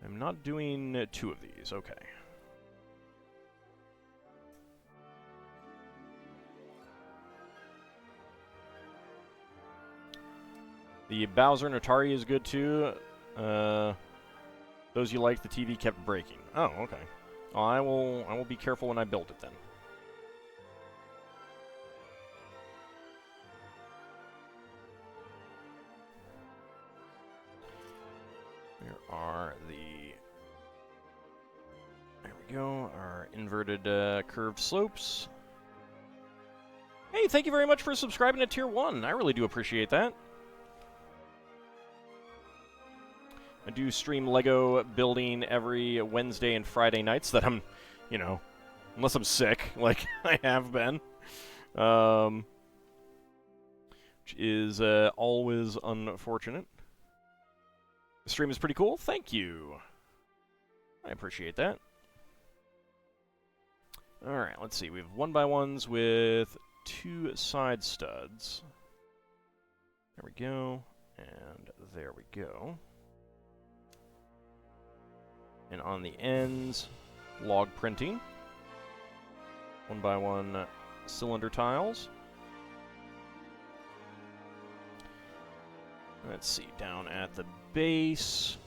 I'm not doing 2 of these, okay. The Bowser and Atari is good too. Those you like, the TV kept breaking. Oh, okay. Well, I will be careful when I build it then. There are there we go, our inverted curved slopes. Hey, thank you very much for subscribing to Tier 1. I really do appreciate that. I do stream Lego building every Wednesday and Friday nights that I'm, you know, unless I'm sick, like I have been. Which is always unfortunate. The stream is pretty cool. Thank you. I appreciate that. Alright, let's see. We have 1x1s with 2 side studs. There we go. And there we go. And on the ends, log printing. 1x1 cylinder tiles. Let's see, down at the base.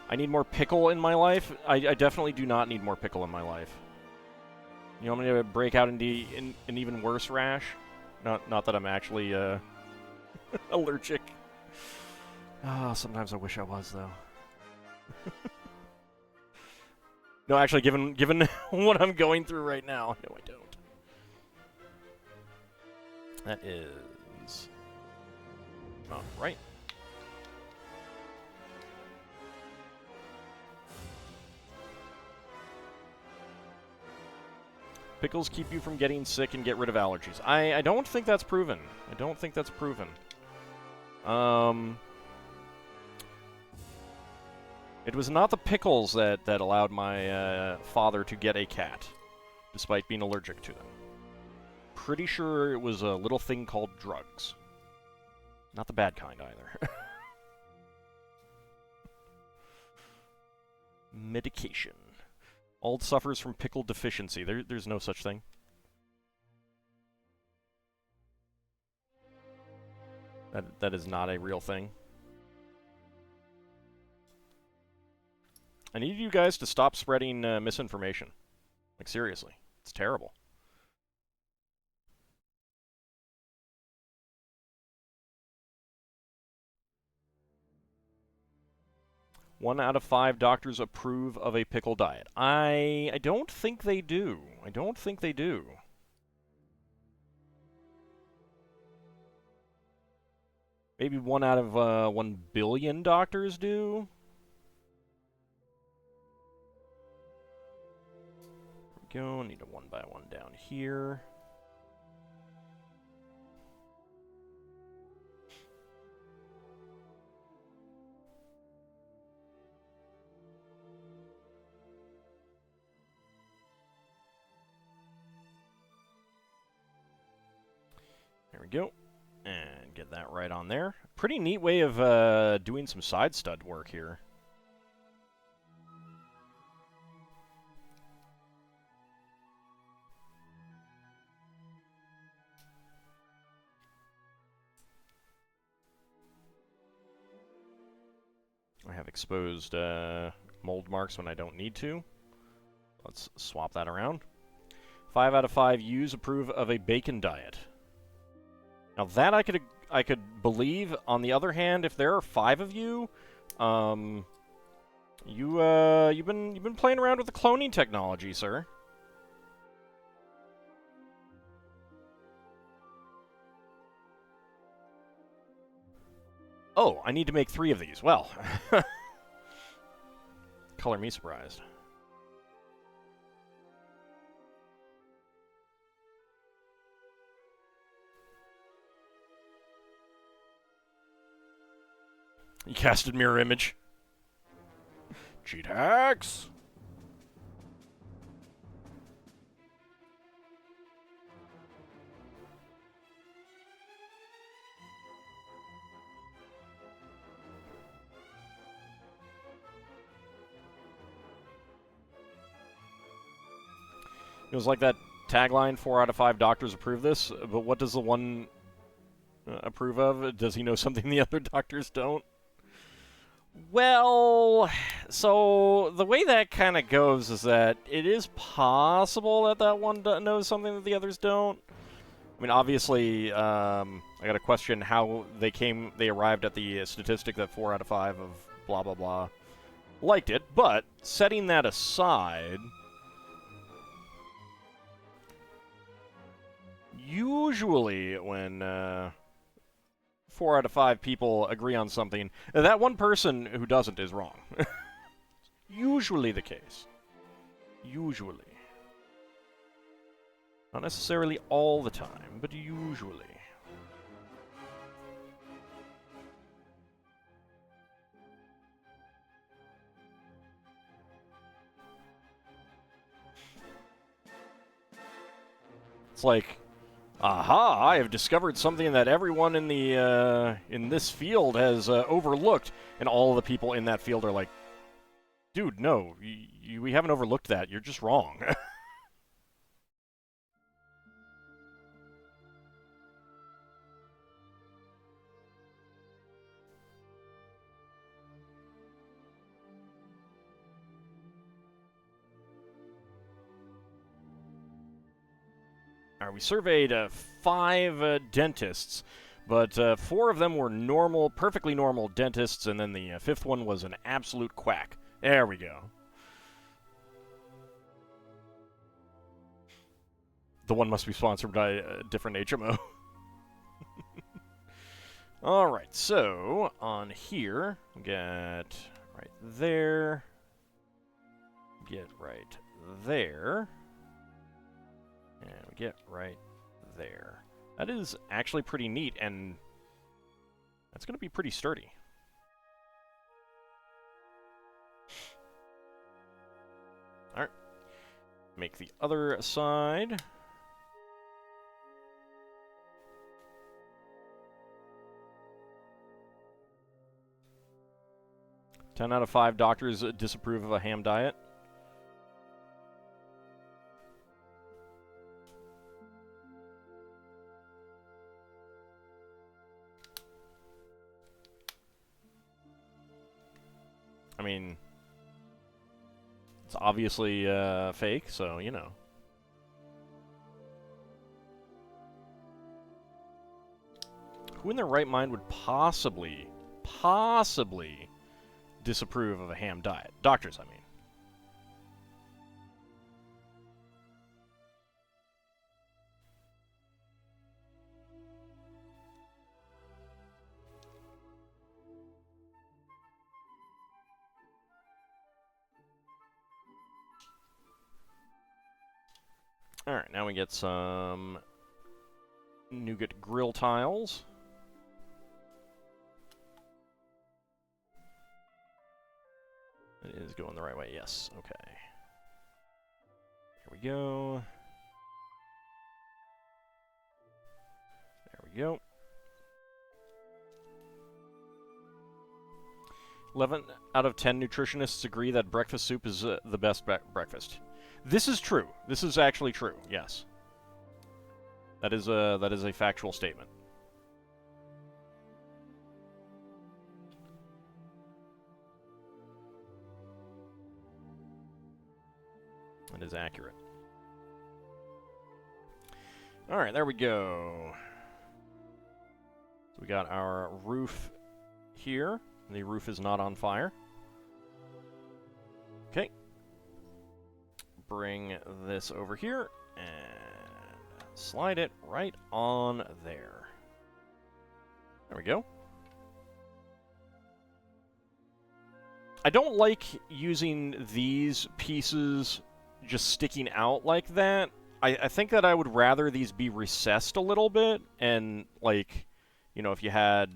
I need more pickle in my life. I definitely do not need more pickle in my life. You want me to break out into an even worse rash? Not that I'm actually allergic. Ah, sometimes I wish I was though. No, actually, given what I'm going through right now, no, I don't. That is not right. Pickles keep you from getting sick and get rid of allergies. I don't think that's proven. I don't think that's proven. It was not the pickles that allowed my father to get a cat, despite being allergic to them. Pretty sure it was a little thing called drugs. Not the bad kind, either. Medication. Ald suffers from pickle deficiency. There's no such thing. That is not a real thing. I need you guys to stop spreading misinformation. Like, seriously. It's terrible. One out of 5 doctors approve of a pickle diet. I don't think they do. I don't think they do. Maybe 1 out of 1 billion doctors do. There we go. Need a 1x1 down here. There we go. And get that right on there. Pretty neat way of doing some side stud work here. I have exposed mold marks when I don't need to. Let's swap that around. 5 out of 5 U's approve of a bacon diet. Now that I could believe. On the other hand, if there are 5 of you, you've been playing around with the cloning technology, sir. Oh, I need to make 3 of these. Well, color me surprised. You casted mirror image. Cheat hacks! It was like that tagline, 4 out of 5 doctors approve this, but what does the one approve of? Does he know something the other doctors don't? Well, so the way that kind of goes is that it is possible that that one knows something that the others don't. I mean, obviously, I got to question how they arrived at the statistic that 4 out of 5 of blah, blah, blah liked it, but setting that aside, usually when 4 out of 5 people agree on something, that one person who doesn't is wrong. Usually the case. Usually. Not necessarily all the time, but usually. It's like, aha, I have discovered something that everyone in the in this field has overlooked, and all of the people in that field are like, dude, no, we haven't overlooked that. You're just wrong. Alright, we surveyed 5 dentists, but 4 of them were normal, perfectly normal dentists, and then the 5th one was an absolute quack. There we go. The one must be sponsored by a different HMO. Alright, so on here, get right there, get right there, and we get right there. That is actually pretty neat, and that's going to be pretty sturdy. Alright. Make the other side. Ten out of 5 doctors disapprove of a ham diet. I mean, it's obviously fake, so, you know. Who in their right mind would possibly disapprove of a ham diet? Doctors, I mean. Alright, now we get some nougat grill tiles. It is going the right way, yes, okay. Here we go. There we go. 11 out of 10 nutritionists agree that breakfast soup is the best breakfast. This is true. This is actually true, yes. That is a factual statement. It is accurate. Alright, there we go. So we got our roof here. The roof is not on fire. Okay. Bring this over here and slide it right on there. There we go. I don't like using these pieces just sticking out like that. I think that I would rather these be recessed a little bit, and, like, you know, if you had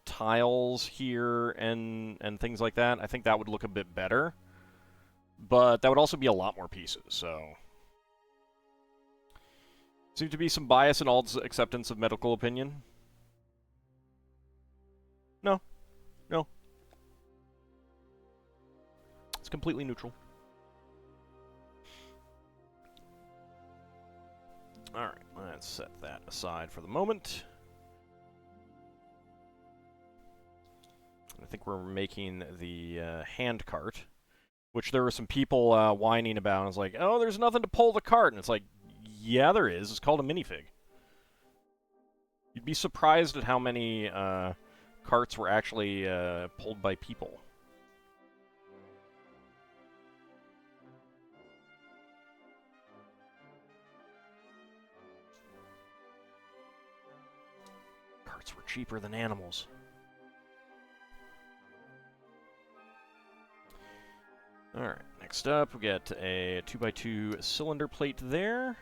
tiles here and things like that, I think that would look a bit better. But that would also be a lot more pieces, so... Seems to be some bias in Ald's acceptance of medical opinion. No. No. It's completely neutral. Alright, let's set that aside for the moment. I think we're making the hand cart, which there were some people whining about. I was like, oh, there's nothing to pull the cart. And it's like, yeah, there is. It's called a minifig. You'd be surprised at how many carts were actually pulled by people. Carts were cheaper than animals. Alright, next up we get a 2x2 cylinder plate there.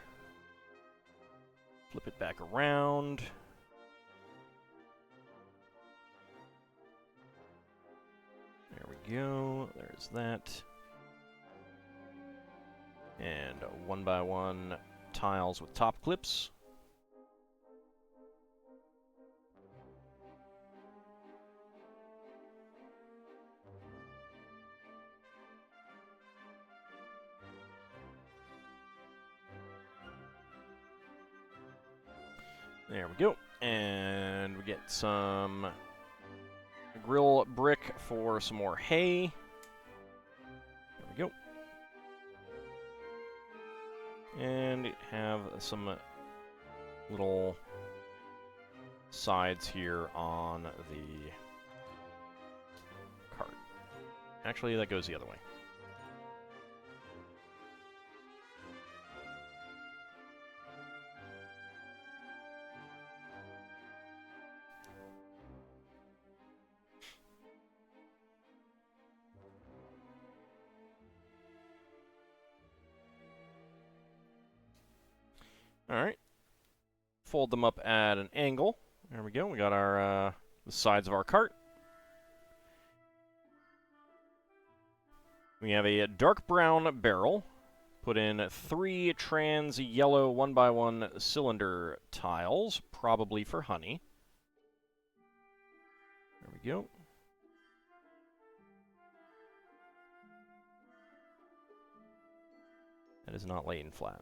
Flip it back around. There we go, there's that. And 1x1 tiles with top clips. There we go. And we get some grill brick for some more hay. There we go. And have some little sides here on the cart. Actually, that goes the other way. Alright. Fold them up at an angle. There we go. We got our the sides of our cart. We have a dark brown barrel. Put in 3 trans yellow 1x1 cylinder tiles, probably for honey. There we go. That is not laid and flat.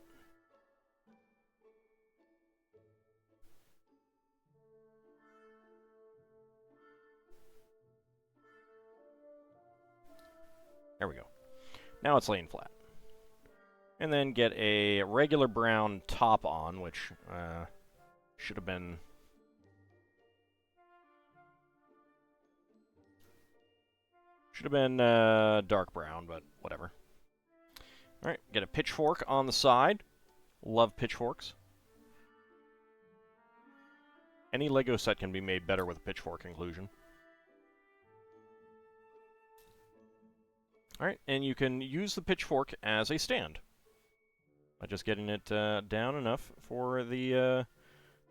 There we go. Now it's laying flat. And then get a regular brown top on, which should have been... dark brown, but whatever. Alright, get a pitchfork on the side. Love pitchforks. Any Lego set can be made better with a pitchfork inclusion. Alright, and you can use the pitchfork as a stand. By just getting it down enough for the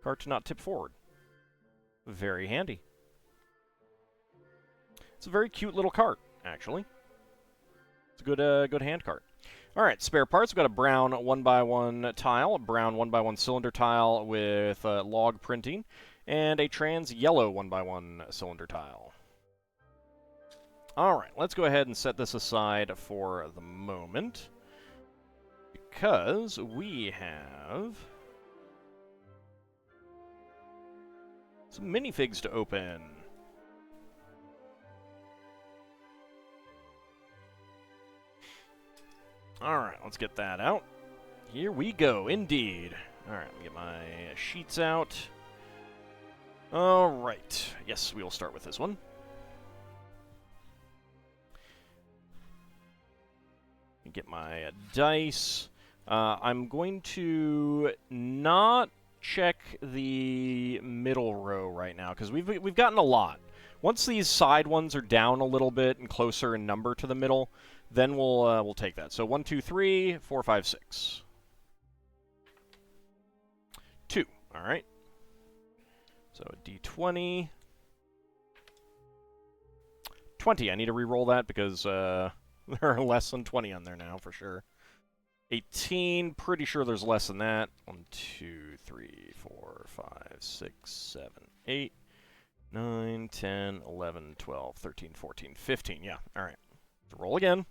cart to not tip forward. Very handy. It's a very cute little cart, actually. It's a good hand cart. Alright, spare parts. We've got a brown 1x1 tile, a brown 1x1 cylinder tile with log printing, and a trans yellow 1x1 cylinder tile. Alright, let's go ahead and set this aside for the moment, because we have some minifigs to open. Alright, let's get that out. Here we go, indeed. Alright, let me get my sheets out. Alright, yes, we will start with this one. Get my dice. I'm going to not check the middle row right now, because we've gotten a lot. Once these side ones are down a little bit and closer in number to the middle, then we'll take that. So 1, 2, 3, 4, 5, 6. 2. All right. So D20. 20. I need to re-roll that because there are less than 20 on there now for sure. 18. Pretty sure there's less than that. 1, 2, 3, 4, 5, 6, 7, 8, 9, 10, 11, 12, 13, 14, 15. Yeah. All right. So roll again.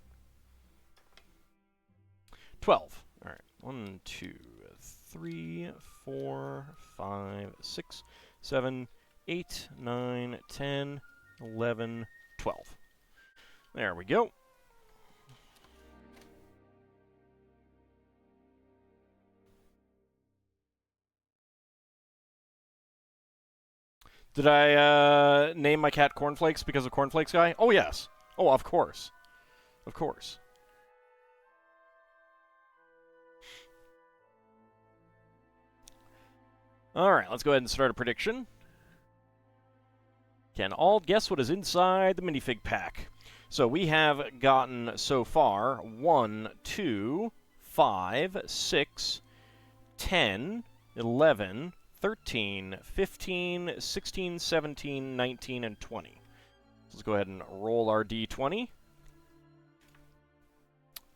12. All right. 1, 2, 3, 4, 5, 6, 7, 8, 9, 10, 11, 12. There we go. Did I name my cat Cornflakes because of Cornflakes Guy? Oh, yes. Oh, of course. Of course. All right, let's go ahead and start a prediction. Can all guess what is inside the minifig pack? So we have gotten so far 1, 2, 5, 6, 10, 11, 13, 15, 16, 17, 19, and 20. Let's go ahead and roll our D20.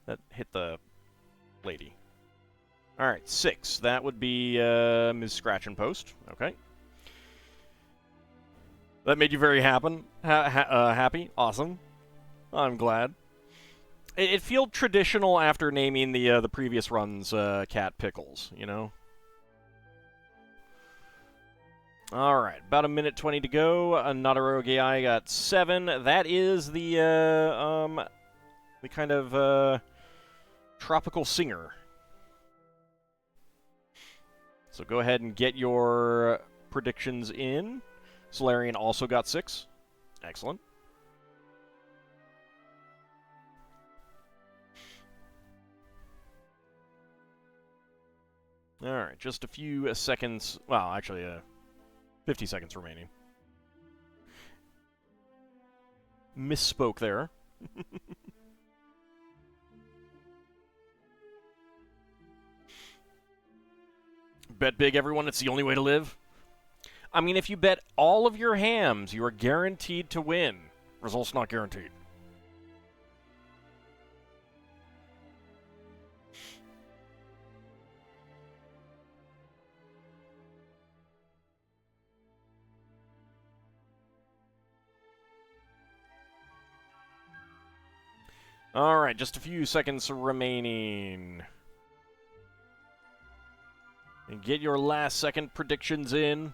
That hit the lady. All right, 6. That would be Ms. Scratch and Post. Okay. That made you very happy? Happy? Awesome. I'm glad. It felt traditional after naming the previous run's cat Pickles, you know? All right, about 1:20 to go. Not a rogue AI got 7. That is the kind of tropical singer. So go ahead and get your predictions in. Solarian also got 6. Excellent. All right, just a few seconds. Well, actually, 50 seconds remaining. Misspoke there. Bet big, everyone. It's the only way to live. I mean, if you bet all of your hams, you are guaranteed to win. Results not guaranteed. All right, just a few seconds remaining. And get your last second predictions in.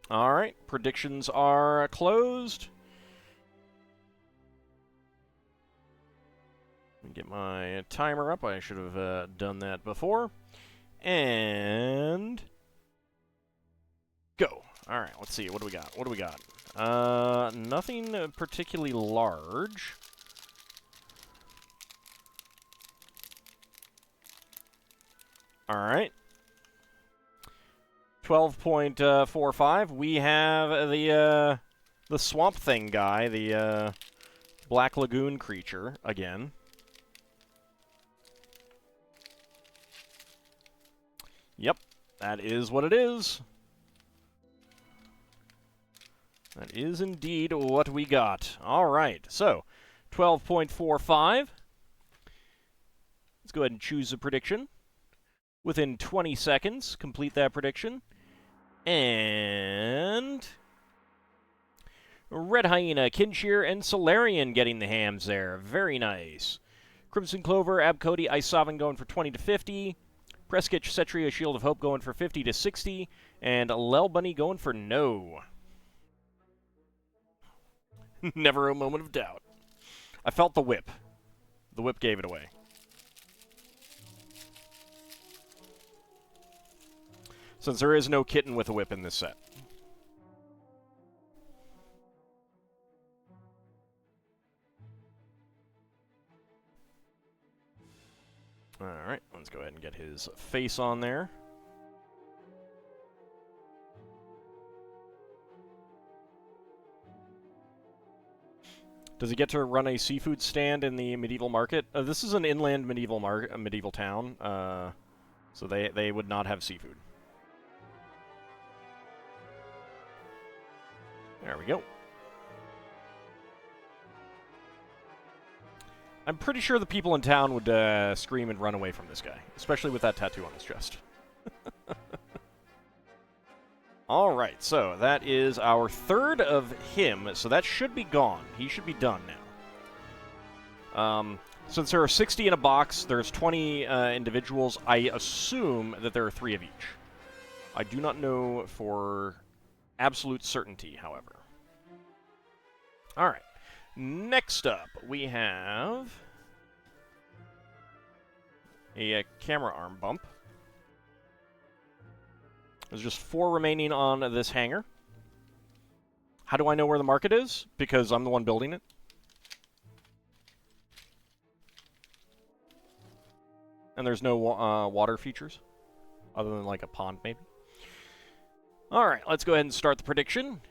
All right, predictions are closed. Let me get my timer up. I should have done that before. And go. All right, let's see. What do we got? What do we got? Nothing particularly large. All right. 12.45. We have the Swamp Thing guy, the Black Lagoon creature again. Yep, that is what it is. That is indeed what we got. All right, so 12.45. Let's go ahead and choose a prediction. Within 20 seconds, complete that prediction. And Red Hyena, Kinshir, and Solarian getting the hams there. Very nice. Crimson Clover, Abcody, Isovan going for 20 to 50. Preskitch, Cetria, Shield of Hope going for 50 to 60. And Lel Bunny going for no. Never a moment of doubt. I felt the whip. The whip gave it away. Since there is no kitten with a whip in this set. Alright, let's go ahead and get his face on there. Does he get to run a seafood stand in the medieval market? This is an inland medieval town, so they would not have seafood. There we go. I'm pretty sure the people in town would scream and run away from this guy, especially with that tattoo on his chest. All right, so that is our third of him, so that should be gone. He should be done now. Since there are 60 in a box, there's 20 individuals. I assume that there are 3 of each. I do not know for absolute certainty, however. All right. Next up, we have a camera arm bump. There's just 4 remaining on this hanger. How do I know where the market is? Because I'm the one building it. And there's no water features, other than like a pond, maybe. All right, let's go ahead and start the prediction.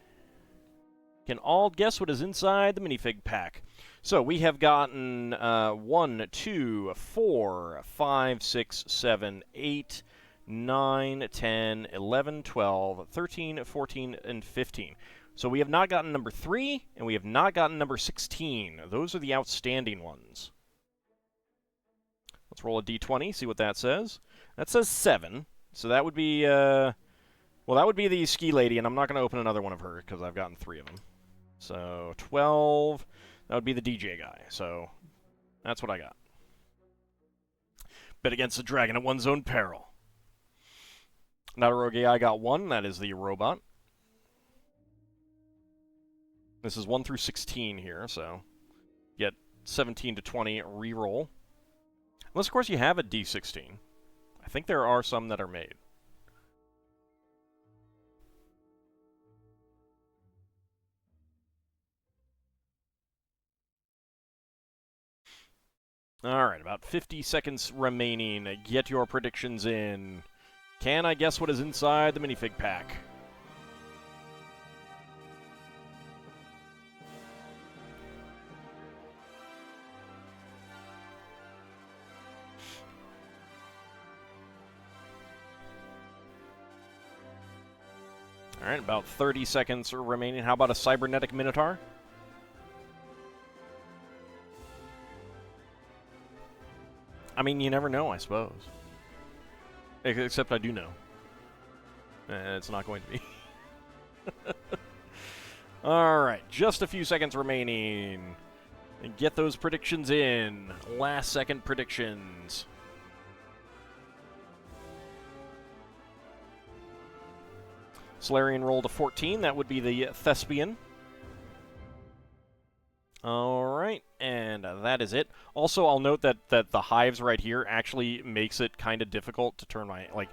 Can all guess what is inside the minifig pack? So we have gotten 1, 2, 4, 5, 6, 7, 8, 9, 10, 11, 12, 13, 14, and 15. So we have not gotten number 3, and we have not gotten number 16. Those are the outstanding ones. Let's roll a d20, see what that says. That says 7, so that would be, well, that would be the ski lady, and I'm not going to open another one of her, because I've gotten 3 of them. So 12, that would be the DJ guy, so that's what I got. Bet against the dragon at one's own peril. Naruroge, I got 1, that is the robot. This is 1 through 16 here, so get 17 to 20 reroll. Unless, of course, you have a D16. I think there are some that are made. Alright, about 50 seconds remaining. Get your predictions in. Can I guess what is inside the minifig pack? Alright, about 30 seconds remaining. How about a cybernetic minotaur? I mean, you never know, I suppose. Except I do know. And it's not going to be. Alright, just a few seconds remaining. And get those predictions in. Last second predictions. Solarian rolled a 14. That would be the Thespian. Alright, and that is it. Also, I'll note that the hives right here actually makes it kind of difficult to turn my... Like,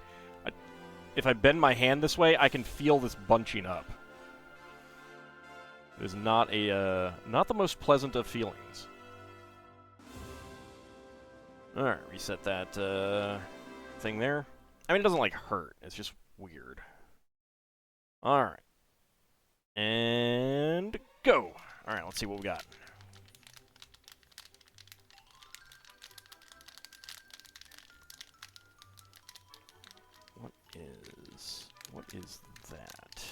if I bend my hand this way, I can feel this bunching up. It is not a, not the most pleasant of feelings. Alright, reset that thing there. I mean, it doesn't, like, hurt. It's just weird. Alright. And go! Alright, let's see what we got. What is that?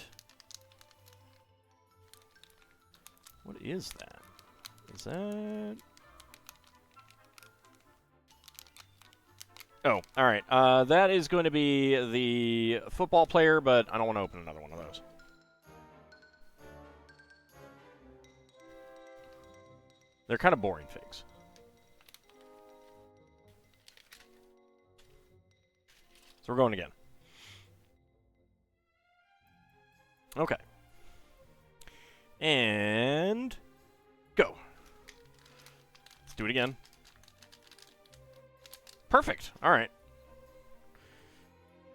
What is that? Is that... Oh, alright. That is going to be the football player, but I don't want to open another one of those. They're kind of boring figs. So we're going again. Okay. And... go. Let's do it again. Perfect. All right.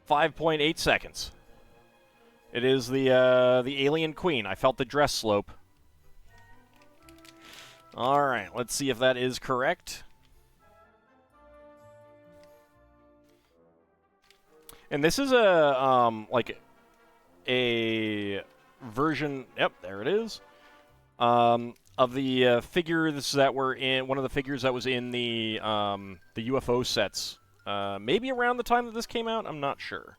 5.8 seconds. It is the alien queen. I felt the dress slope. All right. Let's see if that is correct. And this is a like a version. Yep, there it is. Of the figures that were in one of the figures that was in the UFO sets, maybe around the time that this came out. I'm not sure.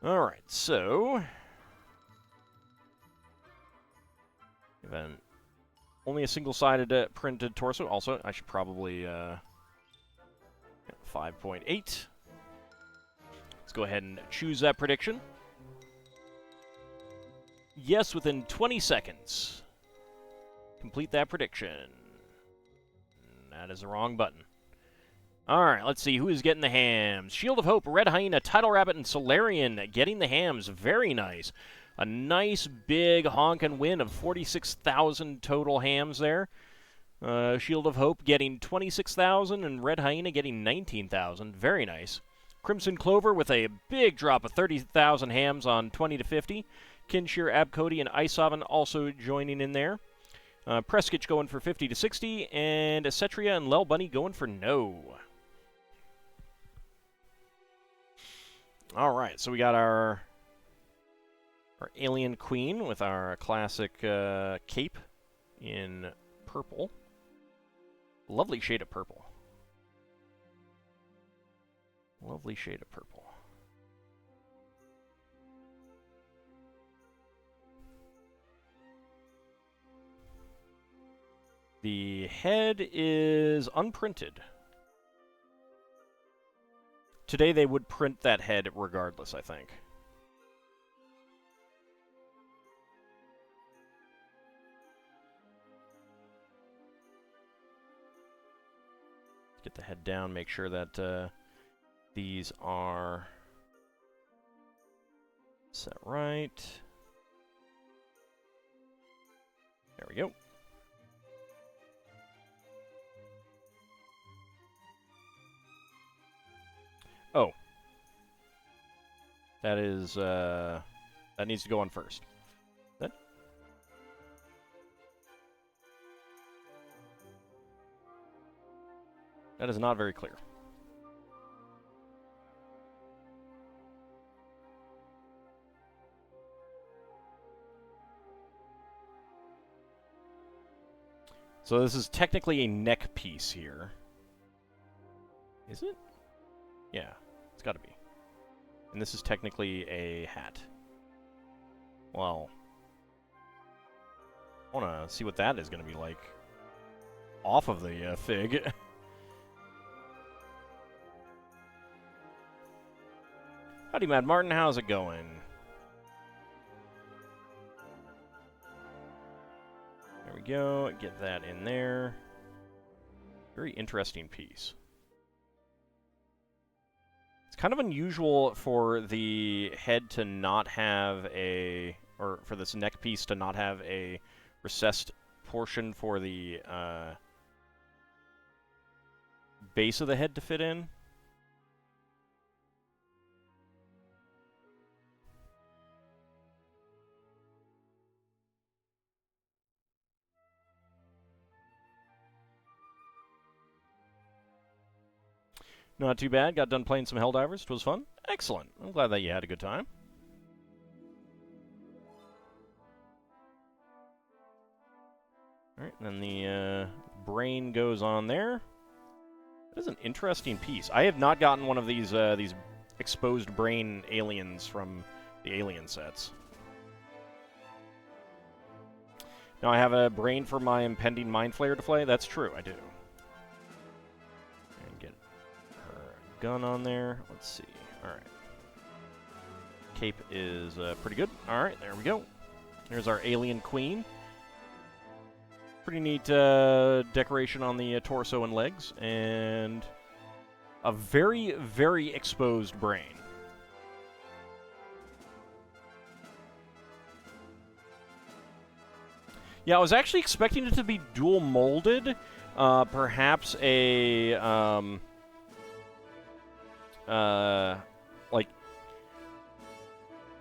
All right, so even only a single-sided printed torso. Also, I should probably 5.8. Let's go ahead and choose that prediction. Yes, within 20 seconds. Complete that prediction. That is the wrong button. Alright, let's see who is getting the hams. Shield of Hope, Red Hyena, Tidal Rabbit, and Solarian getting the hams. Very nice. A nice big honkin' win of 46,000 total hams there. Shield of Hope getting 26,000 and Red Hyena getting 19,000. Very nice. Crimson Clover with a big drop of 30,000 hams on 20 to 50. Kinshir, Abcody, and Isovan also joining in there. Preskich going for 50 to 60, and Cetria and Lel Bunny going for no. All right, so we got our alien queen with our classic cape in purple. Lovely shade of purple. Lovely shade of purple. The head is unprinted. Today they would print that head regardless, I think. Get the head down, make sure that these are set right. There we go. Oh. That is, that needs to go on first. That? That is not very clear. So this is technically a neck piece here. Is it? Yeah, it's gotta be. And this is technically a hat. Well, I wanna see what that is gonna be like off of the fig. Howdy, Mad Martin, how's it going? There we go, get that in there. Very interesting piece. It's kind of unusual for the head to not have a, or for this neck piece to not have a recessed portion for the base of the head to fit in. Not too bad. Got done playing some Helldivers. It was fun. Excellent. I'm glad that you had a good time. Alright, and then the brain goes on there. That is an interesting piece. I have not gotten one of these exposed brain aliens from the alien sets. Now I have a brain for my impending Mind Flayer to play. That's true, I do. And get her gun on there. Let's see. All right. Cape is pretty good. All right, there we go. There's our alien queen. Pretty neat decoration on the torso and legs, and a very, very exposed brain. Yeah, I was actually expecting it to be dual molded. Perhaps a like,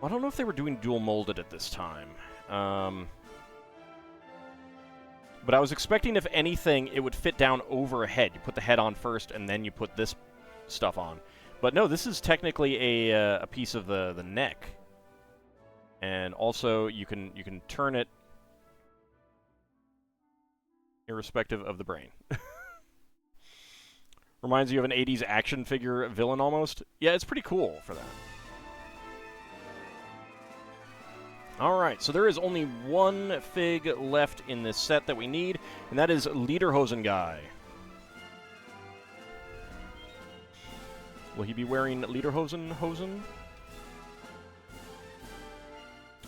I don't know if they were doing dual molded at this time. But I was expecting, if anything, it would fit down over a head. You put the head on first, and then you put this stuff on. But no, this is technically a piece of the neck, and also you can turn it irrespective of the brain. Reminds you of an 80s action figure villain almost. Yeah, it's pretty cool for that. Alright, so there is only one fig left in this set that we need, and that is Lederhosen Guy. Will he be wearing Lederhosen?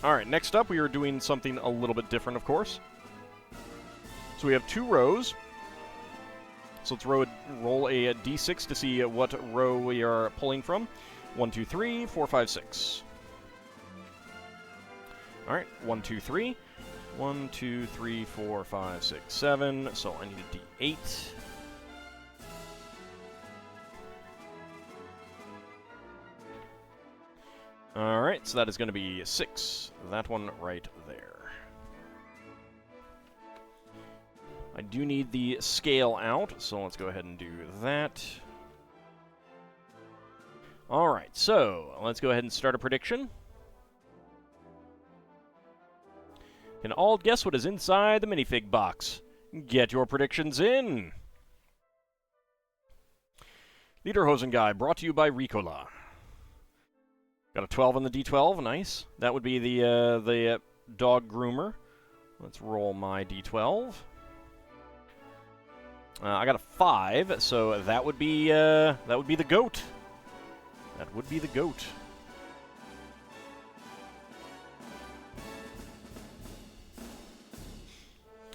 Alright, next up we are doing something a little bit different, of course. So we have 2 rows. So let's roll a d6 to see what row we are pulling from. 1, 2, 3, 4, 5, 6. Alright, 1, 2, 3. 1, 2, 3, 4, 5, 6, 7. So I need a d8. Alright, so that is going to be 6. That one right there. I do need the scale out, so let's go ahead and do that. Alright, so let's go ahead and start a prediction. Can all guess what is inside the minifig box? Get your predictions in! Lederhosen Guy, brought to you by Ricola. Got a 12 on the D12, nice. That would be the dog groomer. Let's roll my D12. I got a 5, so that would be the goat. That would be the goat.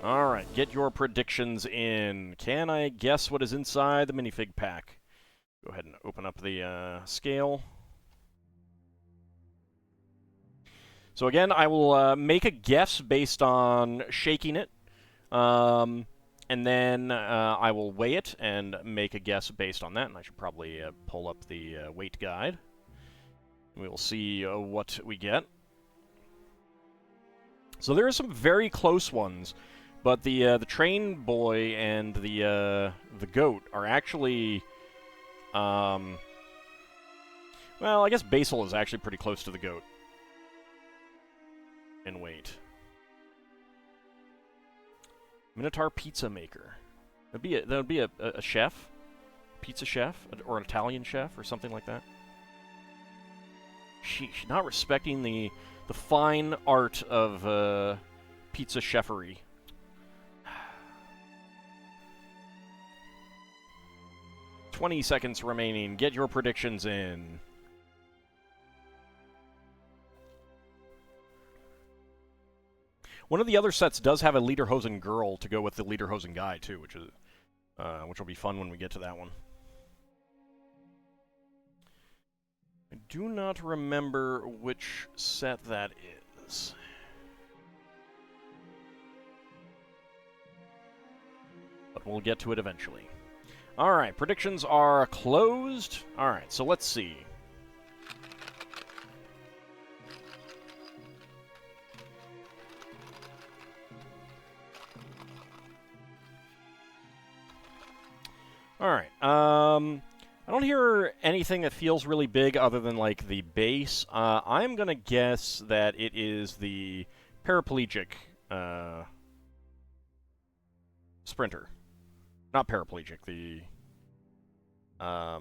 All right, get your predictions in. Can I guess what is inside the minifig pack? Go ahead and open up the scale. So again, I will make a guess based on shaking it. And then I will weigh it and make a guess based on that. And I should probably pull up the weight guide. We will see what we get. So there are some very close ones, but the train boy and the goat are actually, well, I guess Basil is actually pretty close to the goat in weight. Minotaur pizza maker. That would be a chef, pizza chef, or an Italian chef, or something like that. Sheesh, not respecting the fine art of pizza chefery. 20 seconds remaining. Get your predictions in. One of the other sets does have a Lederhosen girl to go with the Lederhosen guy too, which will be fun when we get to that one. I do not remember which set that is. But we'll get to it eventually. Alright, predictions are closed. Alright, so let's see. Alright, I don't hear anything that feels really big other than, like, the base. I'm gonna guess that it is the paraplegic, sprinter. Not paraplegic, the, I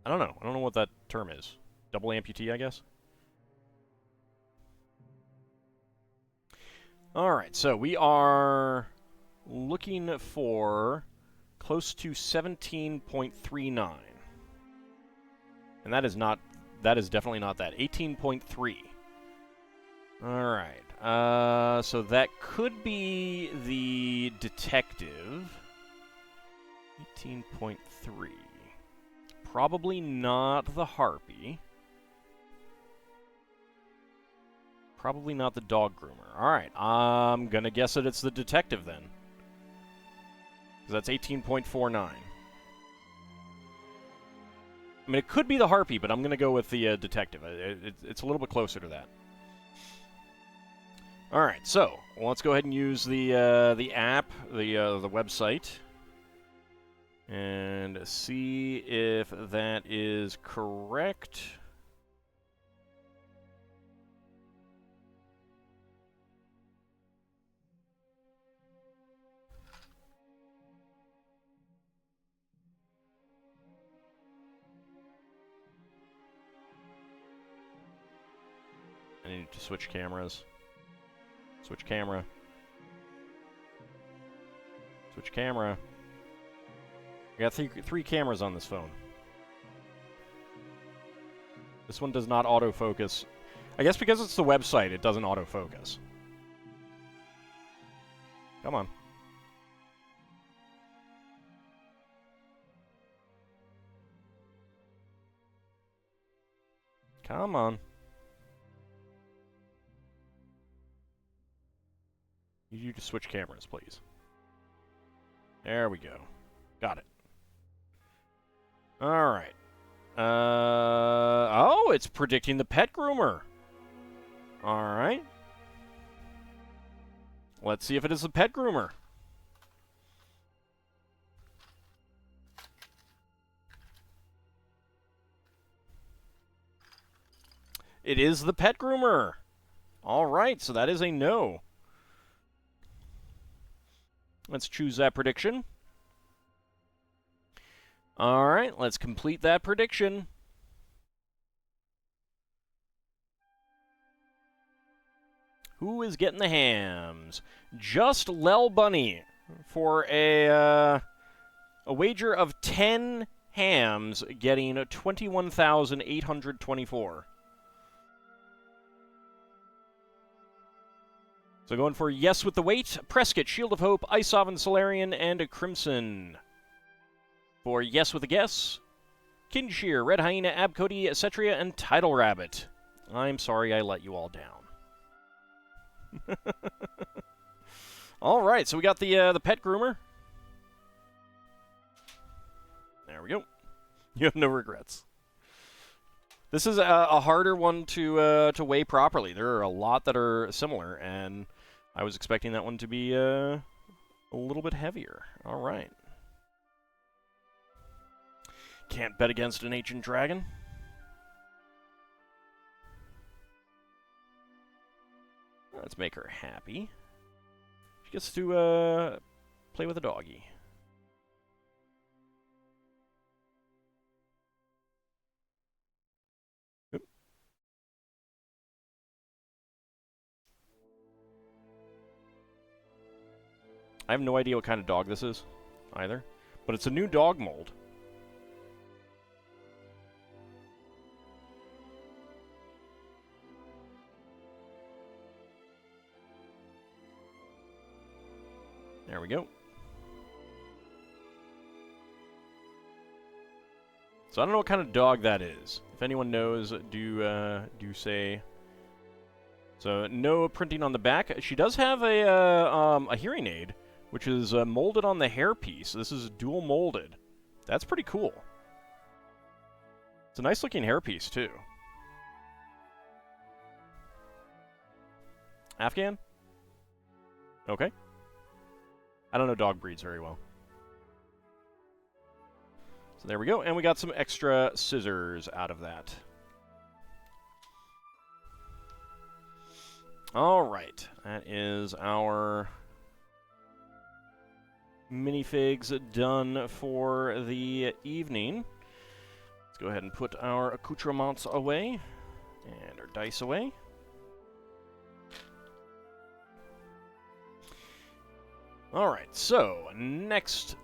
don't know. I don't know what that term is. double amputee, I guess. Alright, so we are looking for close to 17.39. And that is definitely not that. 18.3. Alright, so that could be the detective. 18.3. Probably not the harpy. Probably not the dog groomer. Alright, I'm gonna guess that it's the detective then. Because that's 18.49. I mean, it could be the harpy, but I'm gonna go with the detective. It's a little bit closer to that. Alright, so let's go ahead and use the app, the website, and see if that is correct. I need to switch cameras. Switch camera. Switch camera. I got three cameras on this phone. This one does not autofocus. I guess because it's the website, it doesn't autofocus. Come on. Come on. You just switch cameras, please. There we go. Got it. Alright. Oh, it's predicting the pet groomer. Alright. Let's see if it is the pet groomer. It is the pet groomer. Alright, so that is a no. Let's choose that prediction. Alright, let's complete that prediction. Who is getting the hams? Just Lel Bunny for a wager of 10 hams, getting 21,824. So going for Yes with the Weight, Prescott, Shield of Hope, Ice Oven, Solarian, and a Crimson. For Yes with a Guess, Kinshear, Red Hyena, Abcody, Cetria, and Tidal Rabbit. I'm sorry I let you all down. All right, so we got the pet groomer. There we go. You have no regrets. This is a harder one to weigh properly. There are a lot that are similar, and I was expecting that one to be a little bit heavier. All right. Can't bet against an ancient dragon. Let's make her happy. She gets to play with a doggy. Oop. I have no idea what kind of dog this is, either. But it's a new dog mold. There we go. So I don't know what kind of dog that is. If anyone knows, do say. So no printing on the back. She does have a hearing aid, which is molded on the hairpiece. This is dual molded. That's pretty cool. It's a nice looking hairpiece too. Afghan? Okay. I don't know dog breeds very well. So there we go, and we got some extra scissors out of that. All right, that is our minifigs done for the evening. Let's go ahead and put our accoutrements away, and our dice away. Alright, so next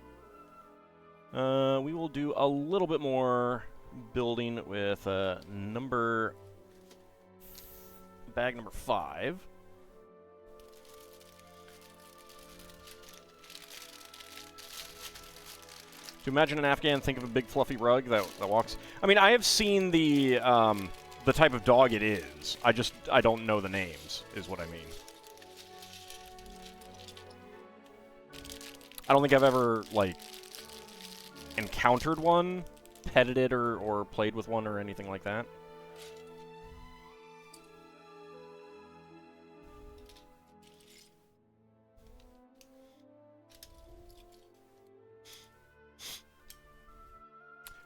we will do a little bit more building with bag number 5. To imagine an Afghan, think of a big fluffy rug that walks. I mean, I have seen the type of dog it is. I don't know the names, is what I mean. I don't think I've ever, like, encountered one, petted it, or played with one, or anything like that.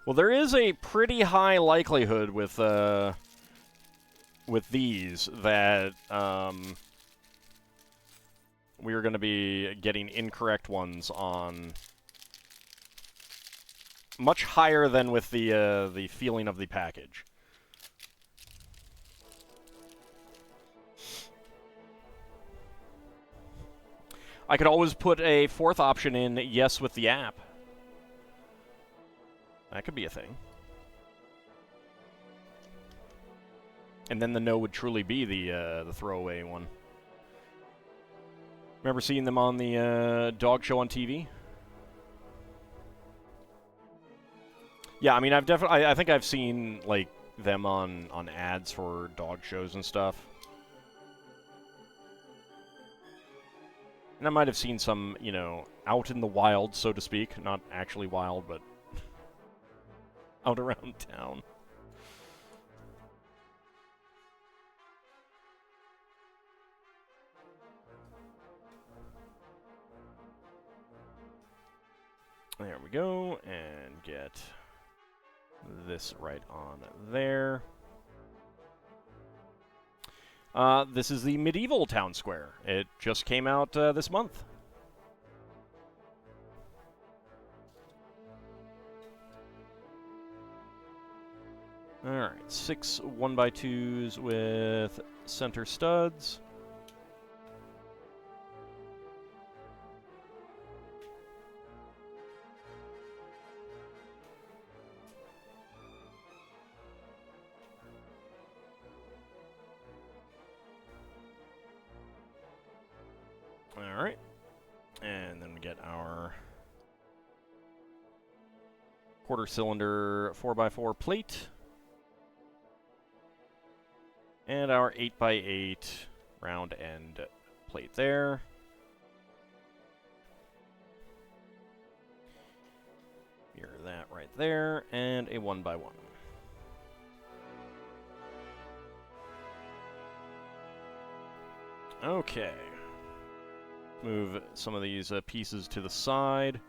Well, there is a pretty high likelihood with these that we are going to be getting incorrect ones on much higher than with the feeling of the package. I could always put a fourth option in yes with the app. That could be a thing. And then the no would truly be the throwaway one. Remember seeing them on the dog show on TV? Yeah, I mean, I think I've seen, like, them on ads for dog shows and stuff. And I might have seen some, you know, out in the wild, so to speak. Not actually wild, but out around town. There we go, and get this right on there. This is the medieval town square. It just came out this month. Alright, 6 1x2s with center studs. Alright, and then we get our quarter cylinder 4x4 plate. And our 8x8 round end plate there. Mirror that right there, and a 1x1. Okay. Move some of these pieces to the side.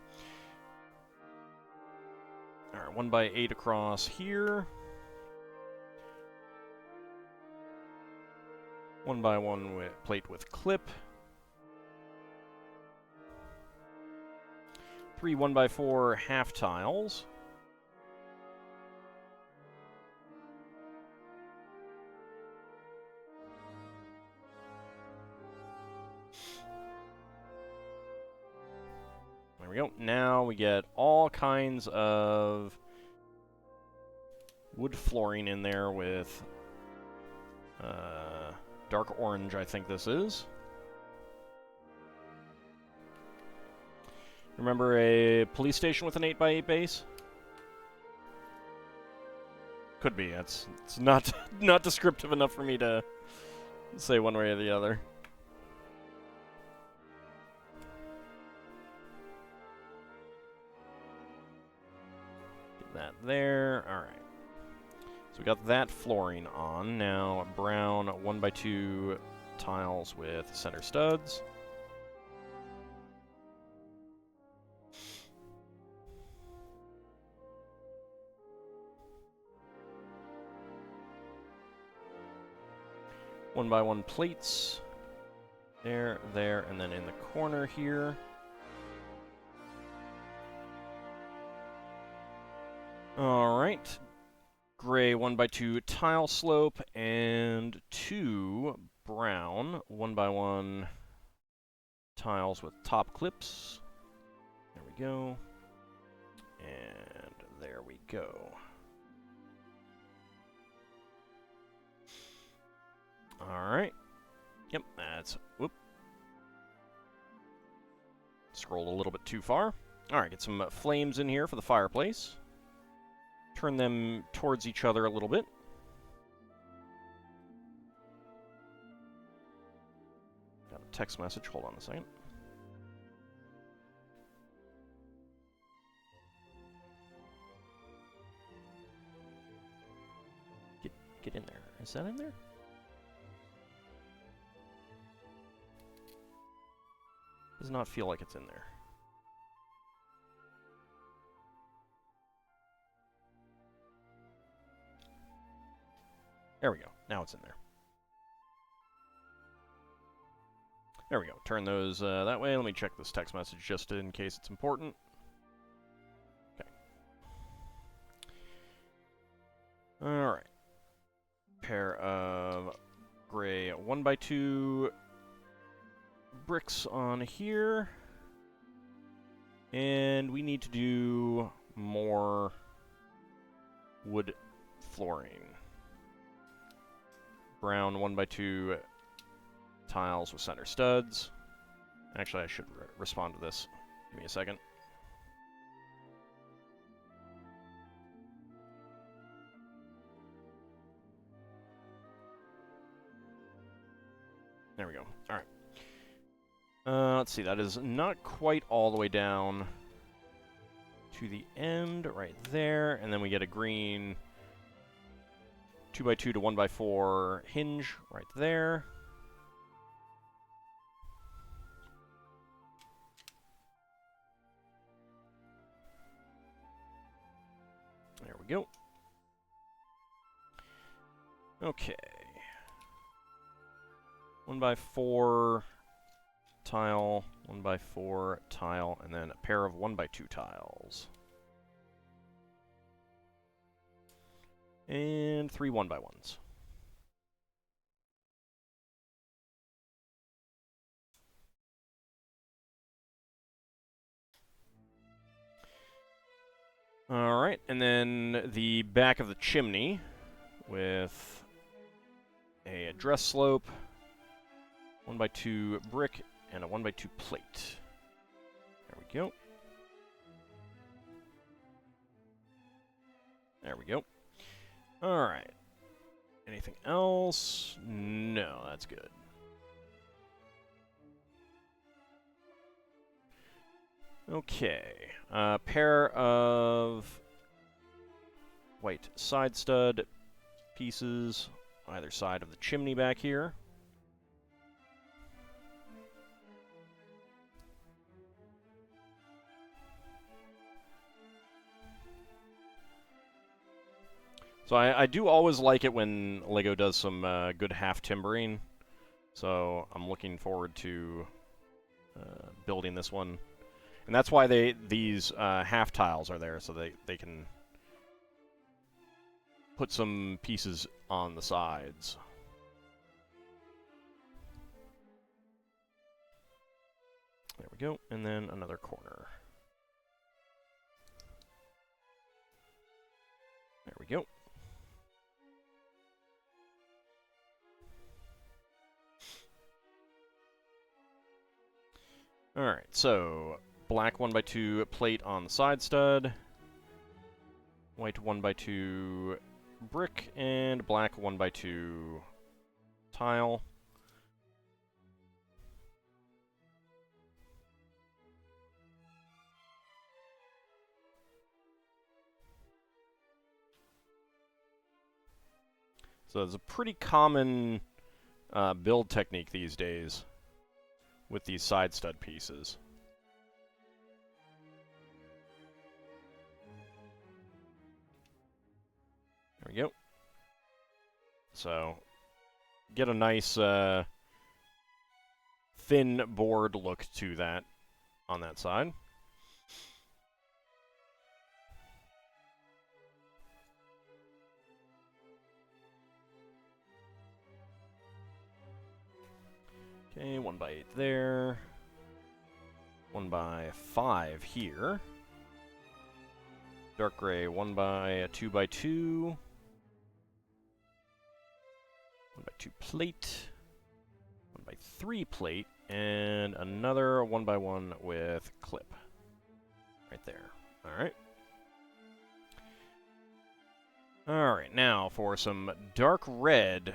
Alright, 1x8 across here. 1x1 plate with clip. 3 1x4 half tiles. There we go. Now we get all kinds of wood flooring in there with dark orange, I think this is. Remember a police station with an 8x8 base? Could be. It's not not descriptive enough for me to say one way or the other. Get that there. All right. So we got that flooring on. Now brown 1x2 tiles with center studs. One by one plates. There, there, and then in the corner here. All right. gray 1x2 tile slope and 2 brown 1x1 tiles with top clips. There we go. And there we go. Alright. Yep, that's... Whoop. Scrolled a little bit too far. Alright, get some flames in here for the fireplace. Turn them towards each other a little bit. Got a text message. Hold on a second. Get in there. Is that in there? Does not feel like it's in there. There we go. Now it's in there. There we go. Turn those that way. Let me check this text message just in case it's important. Okay. Alright. Pair of gray 1x2 bricks on here. And we need to do more wood flooring. Brown 1x2 tiles with center studs. Actually, I should respond to this. Give me a second. There we go. All right. Let's see. That is not quite all the way down to the end right there. And then we get a green 2x2 to 1x4 hinge right there. There we go. Okay. 1x4 tile, 1x4 tile, and then a pair of 1x2 tiles. And 3 1x1s. Alright, and then the back of the chimney with a dress slope, 1x2 brick, and a 1x2 plate. There we go. There we go. Alright. Anything else? No, that's good. Okay. A pair of white side stud pieces either side of the chimney back here. So I do always like it when LEGO does some good half timbering. So I'm looking forward to building this one. And that's why these half tiles are there, so they can put some pieces on the sides. There we go, and then another corner. There we go. Alright, so black 1x2 plate on the side stud, white 1x2 brick, and black 1x2 tile. So it's a pretty common build technique these days with these side stud pieces. There we go. So, get a nice thin board look to that on that side. Okay, 1x8 there. 1x5 here. Dark gray, 1x2x2. 1x2 plate. 1x3 plate. And another 1x1 with clip. Right there. Alright. Alright, now for some dark red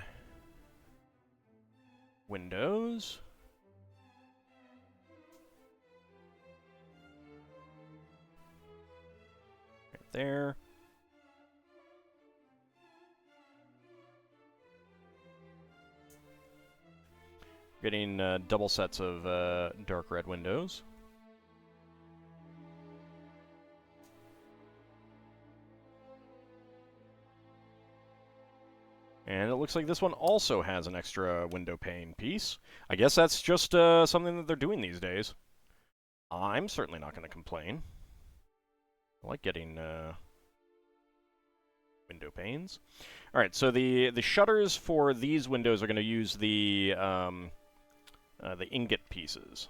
windows. Right there. Getting double sets of dark red windows. And it looks like this one also has an extra window pane piece. I guess that's just something that they're doing these days. I'm certainly not going to complain. I like getting window panes. All right, so the shutters for these windows are going to use the ingot pieces.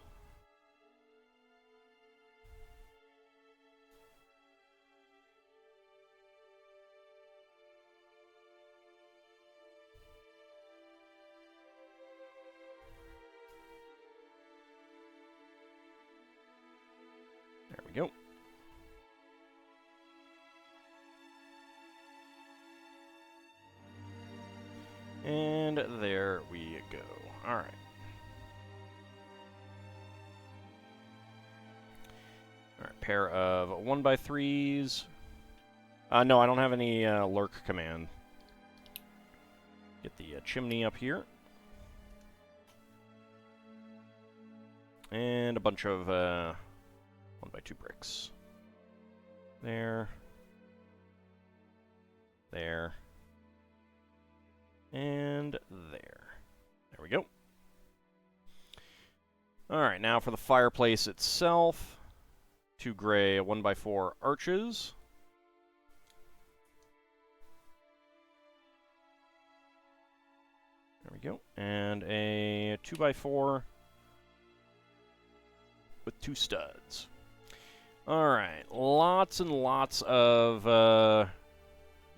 There we go. And there we go. All right. All right, pair of 1x3s. No, I don't have any lurk command. Get the chimney up here. And a bunch of 1x2 bricks. There. There. And there. There we go. Alright, now for the fireplace itself. 2 gray 1x4 arches. There we go. And a 2x4 with 2 studs. Alright, lots and lots of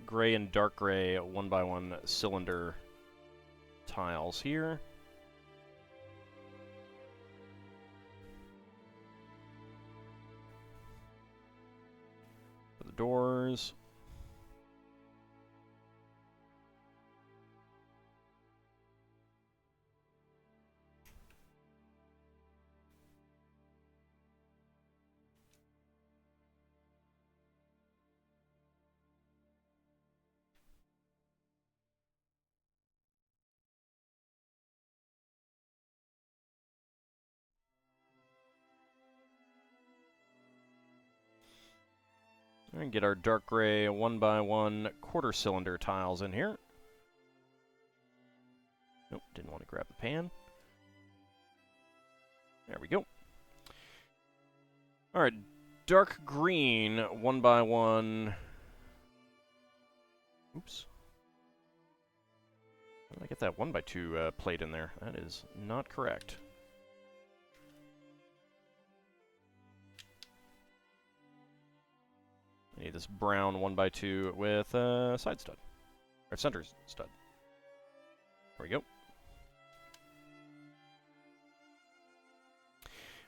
gray and dark gray 1x1 cylinder tiles here. For the doors. And get our dark gray 1x1 quarter cylinder tiles in here. Nope, didn't want to grab the pan. There we go. Alright, dark green 1x1. Oops. How did I get that 1x2 plate in there? That is not correct. I need this brown 1x2 with a side stud. Or center stud. There we go.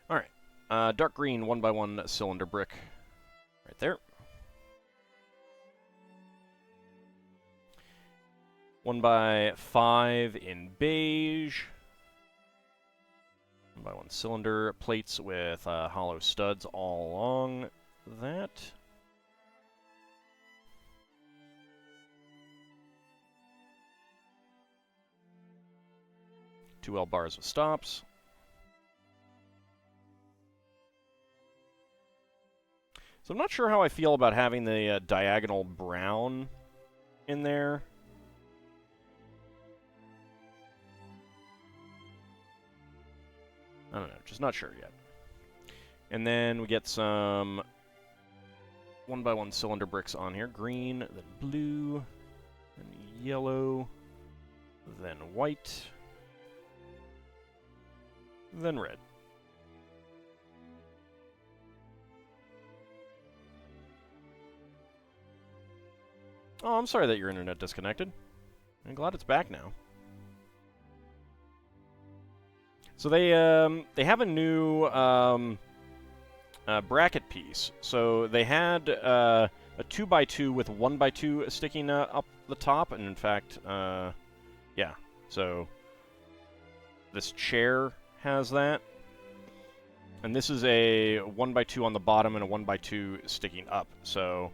Alright. Dark green 1x1 cylinder brick. Right there. 1x5 in beige. 1x1 cylinder plates with hollow studs all along that. 2 L bars with stops. So I'm not sure how I feel about having the diagonal brown in there. I don't know, just not sure yet. And then we get some 1x1 cylinder bricks on here. Green, then blue, then yellow, then white. than red. Oh, I'm sorry that your internet disconnected. I'm glad it's back now. So they have a new bracket piece. So they had a 2x2 with 1x2 sticking up the top, and in fact, yeah. So this chair has that, and this is a 1x2 on the bottom and a 1x2 sticking up. So,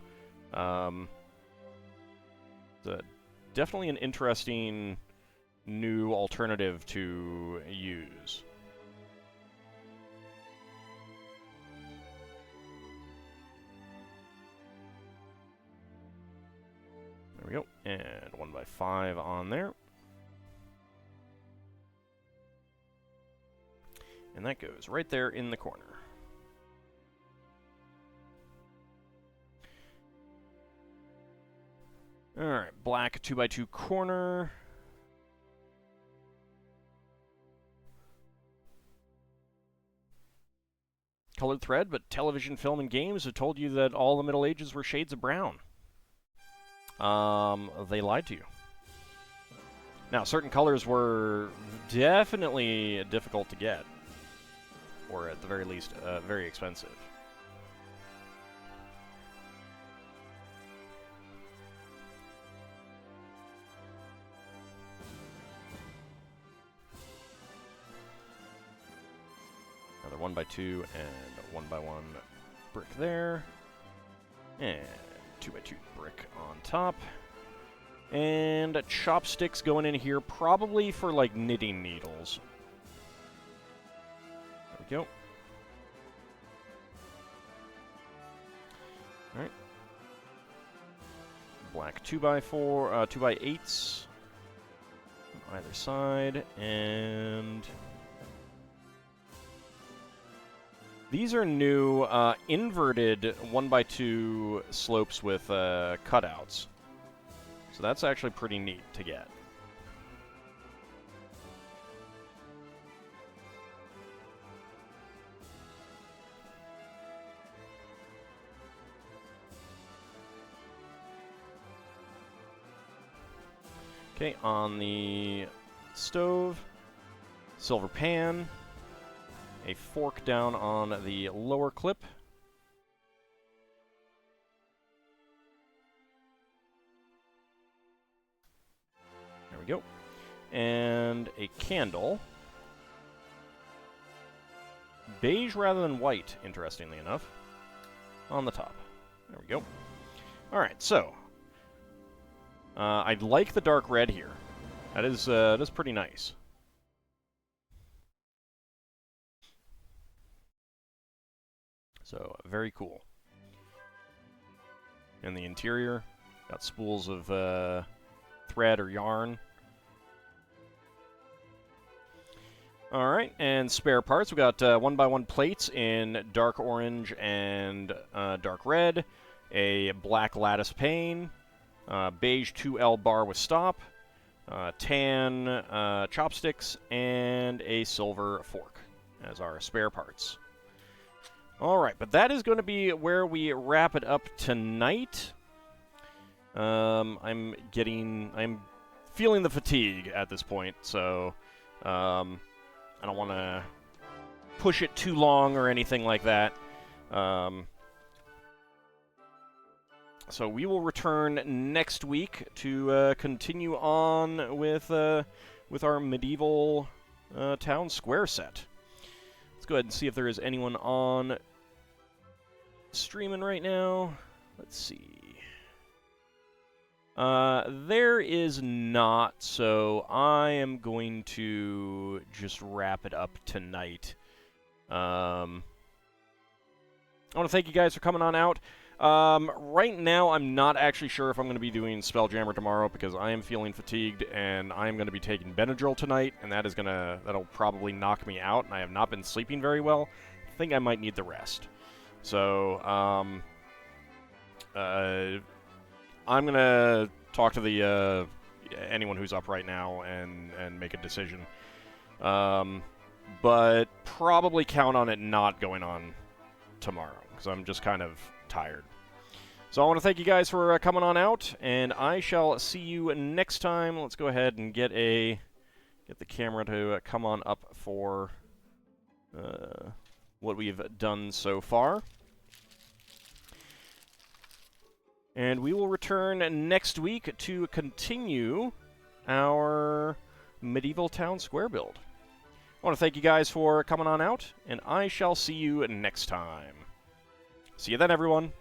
definitely an interesting new alternative to use. There we go, and 1x5 on there. And that goes right there in the corner. Alright, black 2x2 corner. Colored thread, but television, film, and games have told you that all the Middle Ages were shades of brown. They lied to you. Now, certain colors were definitely difficult to get. Or at the very least, very expensive. Another 1x2 and 1x1 brick there. And 2x2 brick on top. And chopsticks going in here, probably for like knitting needles. There we go. Alright. Black 2x4, 2x8s on either side, and these are new inverted 1x2 slopes with cutouts. So that's actually pretty neat to get. Okay, on the stove, silver pan, a fork down on the lower clip. There we go. And a candle. Beige rather than white, interestingly enough, on the top. There we go. Alright, so I like the dark red here. That is pretty nice. So, very cool. In the interior, got spools of thread or yarn. Alright, and spare parts. We got 1x1 plates in dark orange and dark red, a black lattice pane, beige 2L bar with stop, tan chopsticks, and a silver fork as our spare parts. Alright, but that is going to be where we wrap it up tonight. I'm feeling the fatigue at this point, so I don't want to push it too long or anything like that. So we will return next week to continue on with our medieval town square set. Let's go ahead and see if there is anyone on streaming right now. Let's see. There is not, so I am going to just wrap it up tonight. I want to thank you guys for coming on out. Right now, I'm not actually sure if I'm going to be doing Spelljammer tomorrow because I am feeling fatigued and I am going to be taking Benadryl tonight, and that'll probably knock me out, and I have not been sleeping very well. I think I might need the rest. So, I'm going to talk to the anyone who's up right now and make a decision. but probably count on it not going on tomorrow, because I'm just kind of tired. So I want to thank you guys for coming on out, and I shall see you next time. Let's go ahead and get the camera to come on up for what we've done so far. And we will return next week to continue our medieval town square build. I want to thank you guys for coming on out, and I shall see you next time. See you then, everyone.